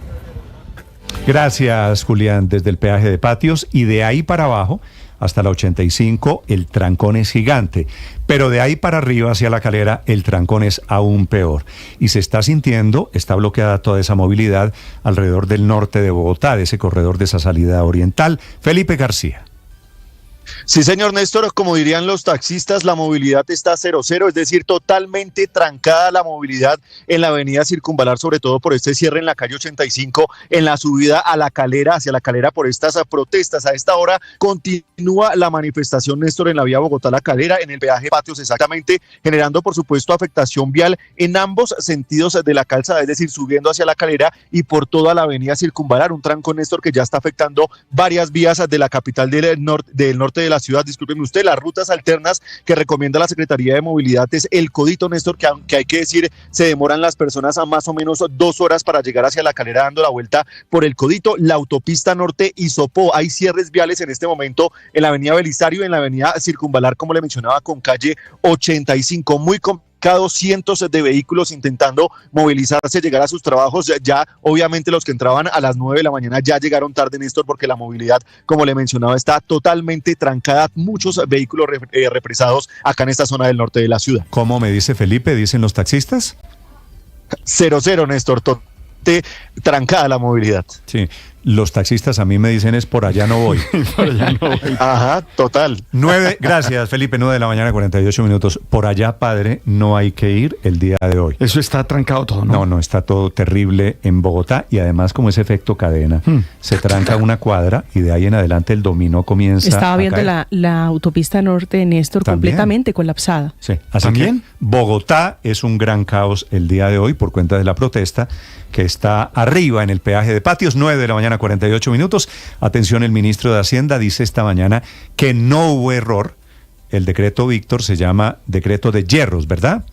Speaker 1: Gracias, Julián, desde el peaje de Patios, y de ahí para abajo hasta la 85 el trancón es gigante, pero de ahí para arriba hacia La Calera el trancón es aún peor y se está sintiendo, está bloqueada toda esa movilidad alrededor del norte de Bogotá, de ese corredor de esa salida oriental. Felipe García.
Speaker 10: Sí, señor Néstor, como dirían los taxistas, la movilidad está 0-0, es decir, totalmente trancada la movilidad en la avenida Circunvalar, sobre todo por este cierre en la calle 85, en la subida a La Calera, hacia La Calera, por estas protestas. A esta hora continúa la manifestación, Néstor, en la vía Bogotá-La Calera, en el peaje Patios exactamente, generando, por supuesto, afectación vial en ambos sentidos de la calzada, es decir, subiendo hacia La Calera y por toda la avenida Circunvalar, un trancón, Néstor, que ya está afectando varias vías de la capital del norte de la ciudad. Discúlpeme usted, las rutas alternas que recomienda la Secretaría de Movilidad es el Codito, Néstor, que hay que decir, se demoran las personas a más o menos 2 horas para llegar hacia La Calera dando la vuelta por el Codito, la autopista norte y Sopó. Hay cierres viales en este momento en la avenida Belisario y en la avenida Circunvalar, como le mencionaba, con calle 85. Muy complicado, cientos de vehículos intentando movilizarse, llegar a sus trabajos. Ya obviamente los que entraban a las 9 de la mañana ya llegaron tarde, Néstor, porque la movilidad, como le mencionaba, está totalmente trancada. Muchos vehículos represados acá en esta zona del norte de la ciudad.
Speaker 1: ¿Cómo me dice Felipe? ¿Dicen los taxistas?
Speaker 10: 0-0, Néstor, trancada la movilidad.
Speaker 1: Sí, los taxistas a mí me dicen es por allá no voy.
Speaker 10: Por allá no voy. Ajá, total.
Speaker 1: 9, gracias Felipe, 9 de la mañana, 48 minutos. Por allá, padre, no hay que ir el día de hoy.
Speaker 4: Eso está trancado todo, ¿no?
Speaker 1: No, está todo terrible en Bogotá y además como ese efecto cadena, se tranca una cuadra y de ahí en adelante el dominó comienza.
Speaker 21: Estaba viendo la autopista norte, Néstor, ¿también? Completamente colapsada.
Speaker 1: Sí, así ¿también? Que Bogotá es un gran caos el día de hoy por cuenta de la protesta que está arriba en el peaje de Patios. 9 de la mañana, 48 minutos. Atención, el ministro de Hacienda dice esta mañana que no hubo error. El decreto, Víctor, se llama decreto de hierros, ¿verdad?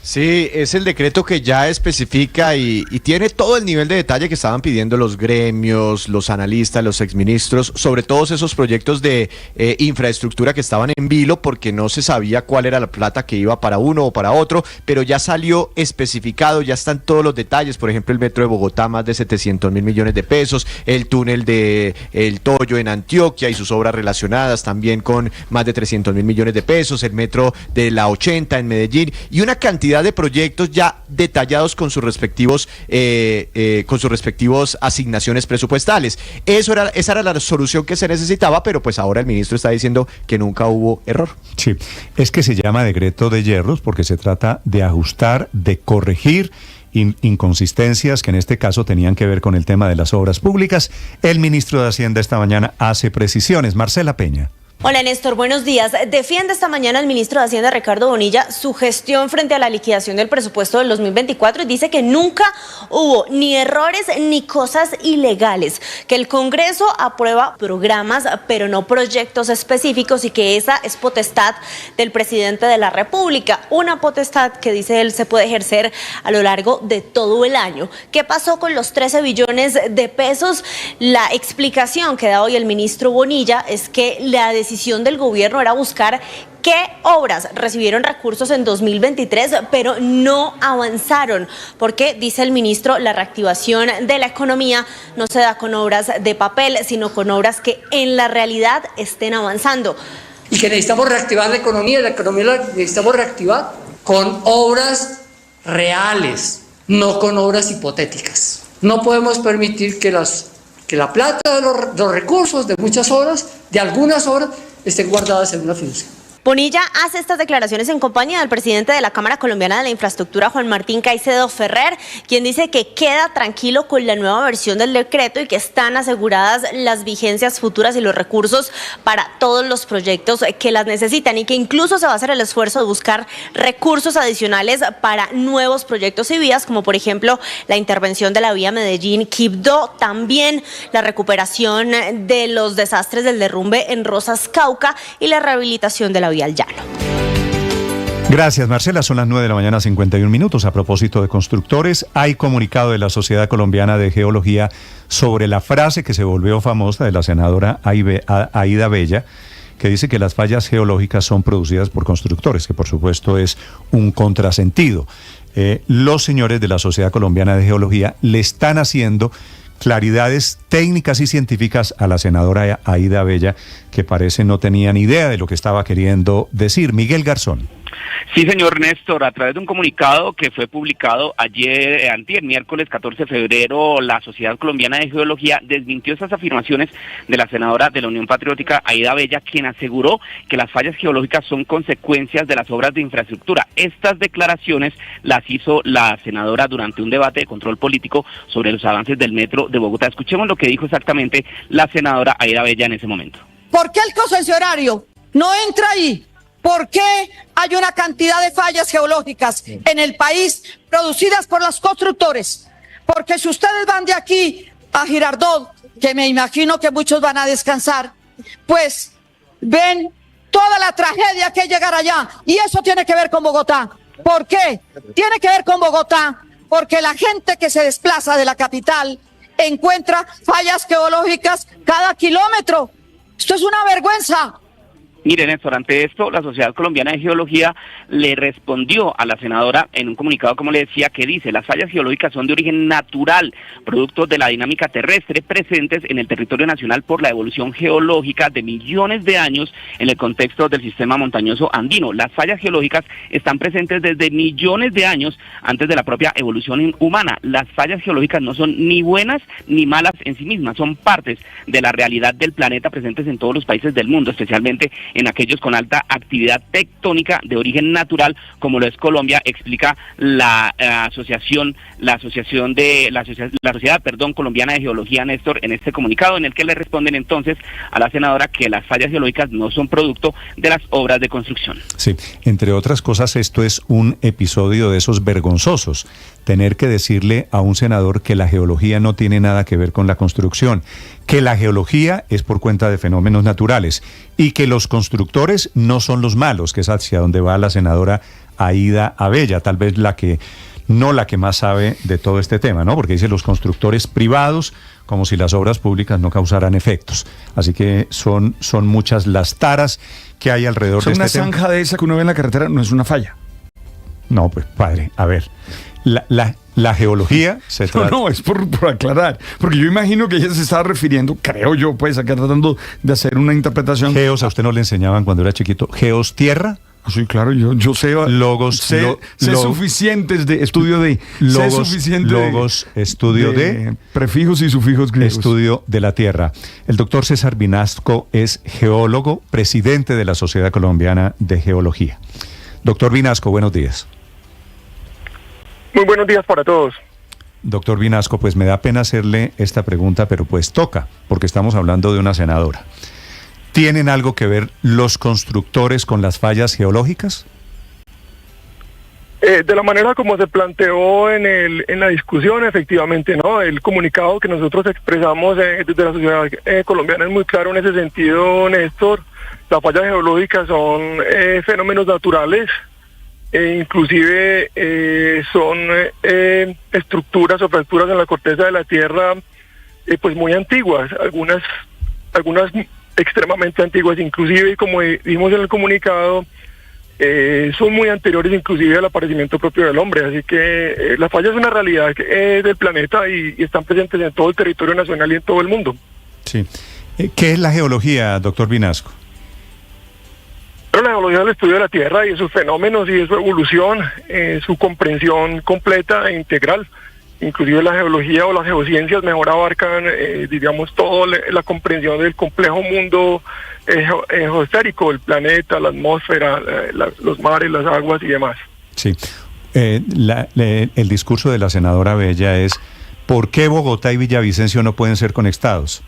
Speaker 11: Sí, es el decreto que ya especifica y tiene todo el nivel de detalle que estaban pidiendo los gremios, los analistas, los exministros, sobre todos esos proyectos de infraestructura que estaban en vilo porque no se sabía cuál era la plata que iba para uno o para otro, pero ya salió especificado, ya están todos los detalles. Por ejemplo, el metro de Bogotá, más de 700.000 millones de pesos, el túnel de El Toyo en Antioquia y sus obras relacionadas también con más de 300.000 millones de pesos, el metro de la 80 en Medellín y una cantidad de proyectos ya detallados con sus respectivos asignaciones presupuestales. Esa era la solución que se necesitaba, pero pues ahora el ministro está diciendo que nunca hubo error.
Speaker 1: Sí, es que se llama decreto de hierros porque se trata de ajustar, de corregir inconsistencias que en este caso tenían que ver con el tema de las obras públicas. El ministro de Hacienda esta mañana hace precisiones. Marcela Peña.
Speaker 12: Hola Néstor, buenos días. Defiende esta mañana el ministro de Hacienda, Ricardo Bonilla, su gestión frente a la liquidación del presupuesto del 2024 y dice que nunca hubo ni errores ni cosas ilegales, que el Congreso aprueba programas pero no proyectos específicos y que esa es potestad del presidente de la República, una potestad que dice él se puede ejercer a lo largo de todo el año. ¿Qué pasó con los 13 billones de pesos? La explicación que da hoy el ministro Bonilla es que la decisión del gobierno era buscar qué obras recibieron recursos en 2023, pero no avanzaron, porque, dice el ministro, la reactivación de la economía no se da con obras de papel, sino con obras que en la realidad estén avanzando.
Speaker 16: Y que necesitamos reactivar la economía la necesitamos reactivar con obras reales, no con obras hipotéticas. No podemos permitir que la plata de los recursos de muchas obras, de algunas obras, estén guardadas en una fiducia.
Speaker 12: Bonilla hace estas declaraciones en compañía del presidente de la Cámara Colombiana de la Infraestructura, Juan Martín Caicedo Ferrer, quien dice que queda tranquilo con la nueva versión del decreto y que están aseguradas las vigencias futuras y los recursos para todos los proyectos que las necesitan y que incluso se va a hacer el esfuerzo de buscar recursos adicionales para nuevos proyectos y vías, como por ejemplo la intervención de la vía Medellín-Quibdó, también la recuperación de los desastres del derrumbe en Rosas, Cauca y la rehabilitación de la vía al Llano.
Speaker 1: Gracias, Marcela. Son las 9:51 a.m. A propósito de constructores, hay comunicado de la Sociedad Colombiana de Geología sobre la frase que se volvió famosa de la senadora Aída Bella, que dice que las fallas geológicas son producidas por constructores, que por supuesto es un contrasentido. Los señores de la Sociedad Colombiana de Geología le están haciendo claridades técnicas y científicas a la senadora Aída Bella, que parece no tenía ni idea de lo que estaba queriendo decir. Miguel Garzón.
Speaker 17: Sí, señor Néstor, a través de un comunicado que fue publicado antier, miércoles 14 de febrero, la Sociedad Colombiana de Geología desmintió esas afirmaciones de la senadora de la Unión Patriótica, Aída Bella, quien aseguró que las fallas geológicas son consecuencias de las obras de infraestructura. Estas declaraciones las hizo la senadora durante un debate de control político sobre los avances del metro de Bogotá. Escuchemos lo que dijo exactamente la senadora Aída Bella en ese momento.
Speaker 19: ¿Por qué el concesionario no entra ahí? ¿Por qué hay una cantidad de fallas geológicas en el país producidas por los constructores? Porque si ustedes van de aquí a Girardot, que me imagino que muchos van a descansar, pues ven toda la tragedia que es llegar allá. Y eso tiene que ver con Bogotá. ¿Por qué? Tiene que ver con Bogotá, porque la gente que se desplaza de la capital encuentra fallas geológicas cada kilómetro. Esto es una vergüenza.
Speaker 17: Mire, Néstor, ante esto, la Sociedad Colombiana de Geología le respondió a la senadora en un comunicado, como le decía, que dice: las fallas geológicas son de origen natural, producto de la dinámica terrestre presentes en el territorio nacional por la evolución geológica de millones de años en el contexto del sistema montañoso andino. Las fallas geológicas están presentes desde millones de años antes de la propia evolución humana. Las fallas geológicas no son ni buenas ni malas en sí mismas, son partes de la realidad del planeta presentes en todos los países del mundo, especialmente en aquellos con alta actividad tectónica de origen natural, como lo es Colombia, explica la Sociedad Colombiana de Geología, Néstor, en este comunicado, en el que le responden entonces a la senadora que las fallas geológicas no son producto de las obras de construcción.
Speaker 1: Sí, entre otras cosas, esto es un episodio de esos vergonzosos, tener que decirle a un senador que la geología no tiene nada que ver con la construcción, que la geología es por cuenta de fenómenos naturales y que los constructores no son los malos, que es hacia donde va la senadora Aída Bella, tal vez la que más sabe de todo este tema, ¿no? Porque dice los constructores privados, como si las obras públicas no causaran efectos. Así que son muchas las taras que hay alrededor de este tema.
Speaker 20: Una zanja de esa que uno ve en la carretera no es una falla.
Speaker 1: No, pues padre, a ver, la geología se trata...
Speaker 20: No, es por aclarar, porque yo imagino que ella se estaba refiriendo, creo yo, pues, acá tratando de hacer una interpretación.
Speaker 1: Geos, ¿a usted no le enseñaban cuando era chiquito? ¿Geos tierra?
Speaker 20: Sí, claro, yo sé...
Speaker 1: Logos...
Speaker 20: sé suficientes de estudio de...
Speaker 1: Logos, estudio de...
Speaker 20: Prefijos y sufijos griegos.
Speaker 1: Estudio de la tierra. El doctor César Vinasco es geólogo, presidente de la Sociedad Colombiana de Geología. Doctor Vinasco, buenos días.
Speaker 22: Muy buenos días para todos.
Speaker 1: Doctor Vinasco, pues me da pena hacerle esta pregunta, pero pues toca, porque estamos hablando de una senadora. ¿Tienen algo que ver los constructores con las fallas geológicas?
Speaker 22: De la manera como se planteó en la discusión, efectivamente, ¿no? El comunicado que nosotros expresamos desde la sociedad colombiana es muy claro en ese sentido, Néstor. Las fallas geológicas son fenómenos naturales, inclusive son estructuras o fracturas en la corteza de la Tierra, pues muy antiguas, algunas extremadamente antiguas, inclusive, como dijimos en el comunicado, son muy anteriores inclusive al aparecimiento propio del hombre, así que las fallas es una realidad del planeta y están presentes en todo el territorio nacional y en todo el mundo.
Speaker 1: Sí. ¿Qué es la geología, doctor Vinasco?
Speaker 22: Pero la geología es el estudio de la Tierra y de sus fenómenos y de su evolución, su comprensión completa e integral. Inclusive la geología o las geociencias mejor abarcan, diríamos, toda la comprensión del complejo mundo geosférico, el planeta, la atmósfera, los mares, las aguas y demás.
Speaker 1: Sí. El discurso de la senadora Bella es: ¿por qué Bogotá y Villavicencio no pueden ser conectados?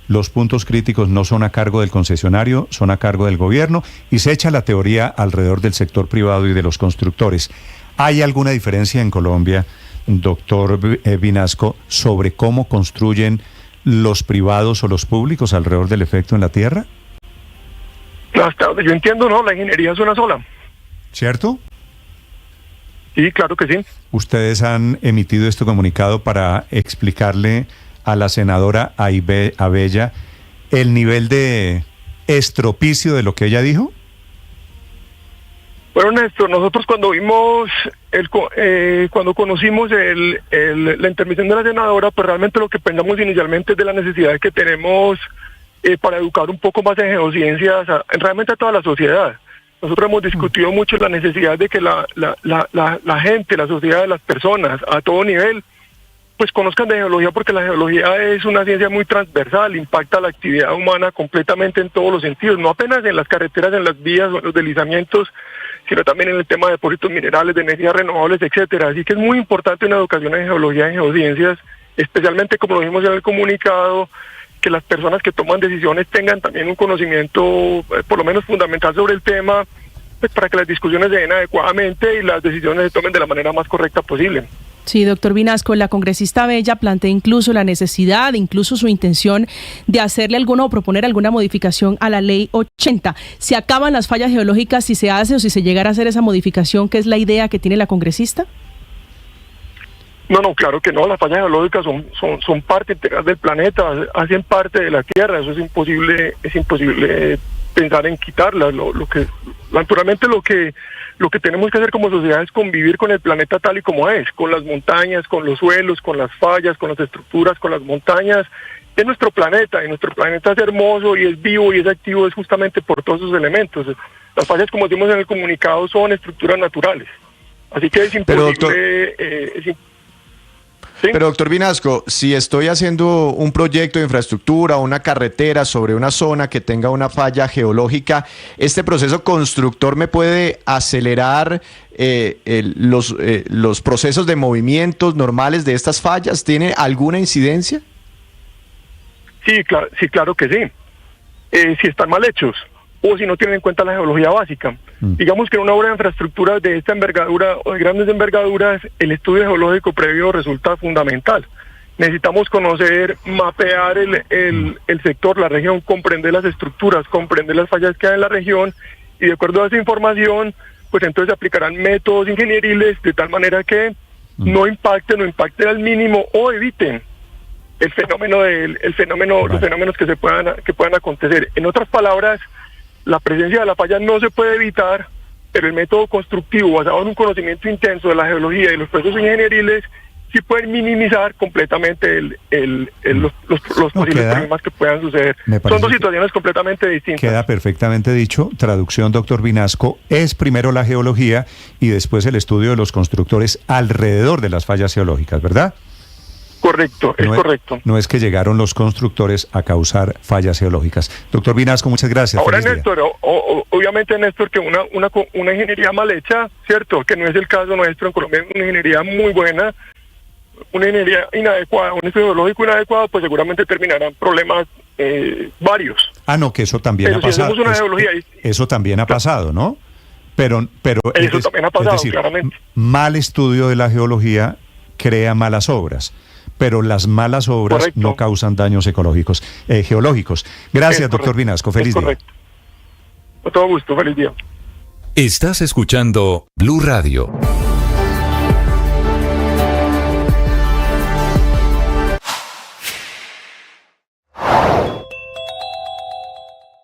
Speaker 1: Los puntos críticos no son a cargo del concesionario, son a cargo del gobierno, y se echa la teoría alrededor del sector privado y de los constructores. ¿Hay alguna diferencia en Colombia, doctor Vinasco, sobre cómo construyen los privados o los públicos alrededor del efecto en la Tierra?
Speaker 22: Hasta donde yo entiendo, no, la ingeniería es una sola.
Speaker 1: ¿Cierto?
Speaker 22: Sí, claro que sí.
Speaker 1: Ustedes han emitido este comunicado para explicarle a la senadora Abella el nivel de estropicio de lo que ella dijo.
Speaker 22: Bueno, Néstor, nosotros cuando vimos, cuando conocimos la intervención de la senadora, pues realmente lo que pensamos inicialmente es de la necesidad que tenemos para educar un poco más en geociencias, realmente a toda la sociedad. Nosotros hemos discutido mucho la necesidad de que la gente, la sociedad, las personas, a todo nivel, pues conozcan de geología, porque la geología es una ciencia muy transversal, impacta la actividad humana completamente en todos los sentidos, no apenas en las carreteras, en las vías o en los deslizamientos, sino también en el tema de depósitos minerales, de energías renovables, etcétera. Así que es muy importante una educación en geología y en geociencias, especialmente, como lo vimos en el comunicado, que las personas que toman decisiones tengan también un conocimiento por lo menos fundamental sobre el tema, pues para que las discusiones se den adecuadamente y las decisiones se tomen de la manera más correcta posible.
Speaker 21: Sí, doctor Vinasco, la congresista Bella plantea incluso la necesidad, incluso su intención de hacerle alguna o proponer alguna modificación a la ley 80. ¿Se acaban las fallas geológicas si se hace o si se llegara a hacer esa modificación, que es la idea que tiene la congresista?
Speaker 22: No, claro que no, las fallas geológicas son parte integral del planeta, hacen parte de la Tierra, eso es imposible pensar en quitarlas. Naturalmente lo que tenemos que hacer como sociedad es convivir con el planeta tal y como es, con las montañas, con los suelos, con las fallas, con las estructuras, con las montañas. Es nuestro planeta, y nuestro planeta es hermoso y es vivo y es activo, es justamente por todos sus elementos. Las fallas, como decimos en el comunicado, son estructuras naturales. Así que es imposible...
Speaker 11: Pero doctor Vinasco, si estoy haciendo un proyecto de infraestructura o una carretera sobre una zona que tenga una falla geológica, ¿este proceso constructor me puede acelerar los procesos de normales de estas fallas? ¿Tiene alguna incidencia?
Speaker 22: Sí, claro que sí. Si están mal hechos o si no tienen en cuenta la geología básica. Digamos que en una obra de infraestructura de esta envergadura o de grandes envergaduras, el estudio geológico previo resulta fundamental. Necesitamos conocer, mapear el sector, la región, comprender las estructuras, comprender las fallas que hay en la región, y de acuerdo a esa información, pues entonces se aplicarán métodos ingenieriles de tal manera que no impacten al mínimo o eviten los fenómenos que puedan acontecer. En otras palabras, la presencia de la falla no se puede evitar, pero el método constructivo basado en un conocimiento intenso de la geología y los procesos ingenieriles sí pueden minimizar completamente los posibles problemas que puedan suceder. Son dos situaciones completamente distintas.
Speaker 1: Queda perfectamente dicho. Traducción, doctor Vinasco, es primero la geología y después el estudio de los constructores alrededor de las fallas geológicas, ¿verdad?
Speaker 22: Correcto, correcto.
Speaker 1: No es que llegaron los constructores a causar fallas geológicas. Doctor Vinasco, muchas gracias.
Speaker 22: Ahora, Néstor, obviamente, Néstor, que una ingeniería mal hecha, ¿cierto? Que no es el caso nuestro en Colombia, una ingeniería muy buena, una ingeniería inadecuada, un estudio geológico inadecuado, pues seguramente terminarán problemas varios.
Speaker 1: Ah, no, que eso también
Speaker 22: pero
Speaker 1: ha pasado.
Speaker 22: Si hacemos una geología,
Speaker 1: eso también ha pasado, ¿no? Pero
Speaker 22: eso también ha pasado,
Speaker 1: decir,
Speaker 22: claramente.
Speaker 1: Mal estudio de la geología crea malas obras, pero las malas obras
Speaker 22: Correcto.
Speaker 1: no causan daños geológicos. Gracias, doctor Vinasco. Feliz día.
Speaker 22: Con todo gusto, feliz día.
Speaker 5: Estás escuchando Blue Radio.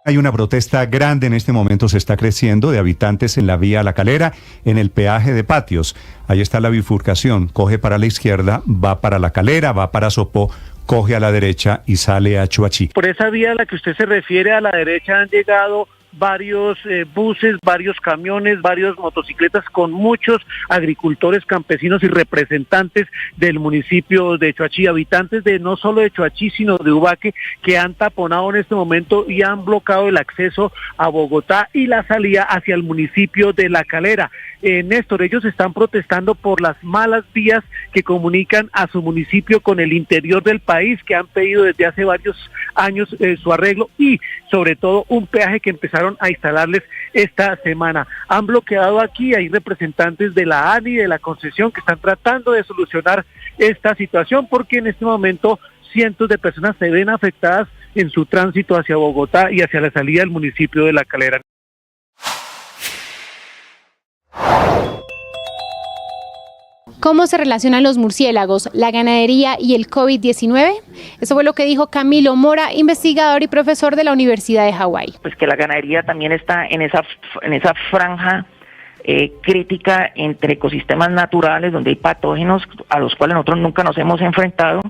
Speaker 1: Hay una protesta grande en este momento, se está creciendo, de habitantes en la vía La Calera, en el peaje de Patios. Ahí está la bifurcación, coge para la izquierda, va para La Calera, va para Sopó, coge a la derecha y sale a Chuachí.
Speaker 2: Por esa vía a la que usted se refiere, a la derecha han llegado varios buses, varios camiones, varias motocicletas con muchos agricultores, campesinos y representantes del municipio de Chuachí, habitantes de no solo de Chuachí, sino de Ubaque, que han taponado en este momento y han bloqueado el acceso a Bogotá y la salida hacia el municipio de La Calera. Néstor, ellos están protestando por las malas vías que comunican a su municipio con el interior del país, que han pedido desde hace varios años su arreglo y sobre todo un peaje que empezaron a instalarles esta semana. Han bloqueado aquí, hay representantes de la ANI, de la concesión, que están tratando de solucionar esta situación porque en este momento cientos de personas se ven afectadas en su tránsito hacia Bogotá y hacia la salida del municipio de La Calera.
Speaker 3: ¿Cómo se relacionan los murciélagos, la ganadería y el COVID-19? Eso fue lo que dijo Camilo Mora, investigador y profesor de la Universidad de Hawái.
Speaker 6: Pues que la ganadería también está en esa franja crítica entre ecosistemas naturales donde hay patógenos a los cuales nosotros nunca nos hemos enfrentado.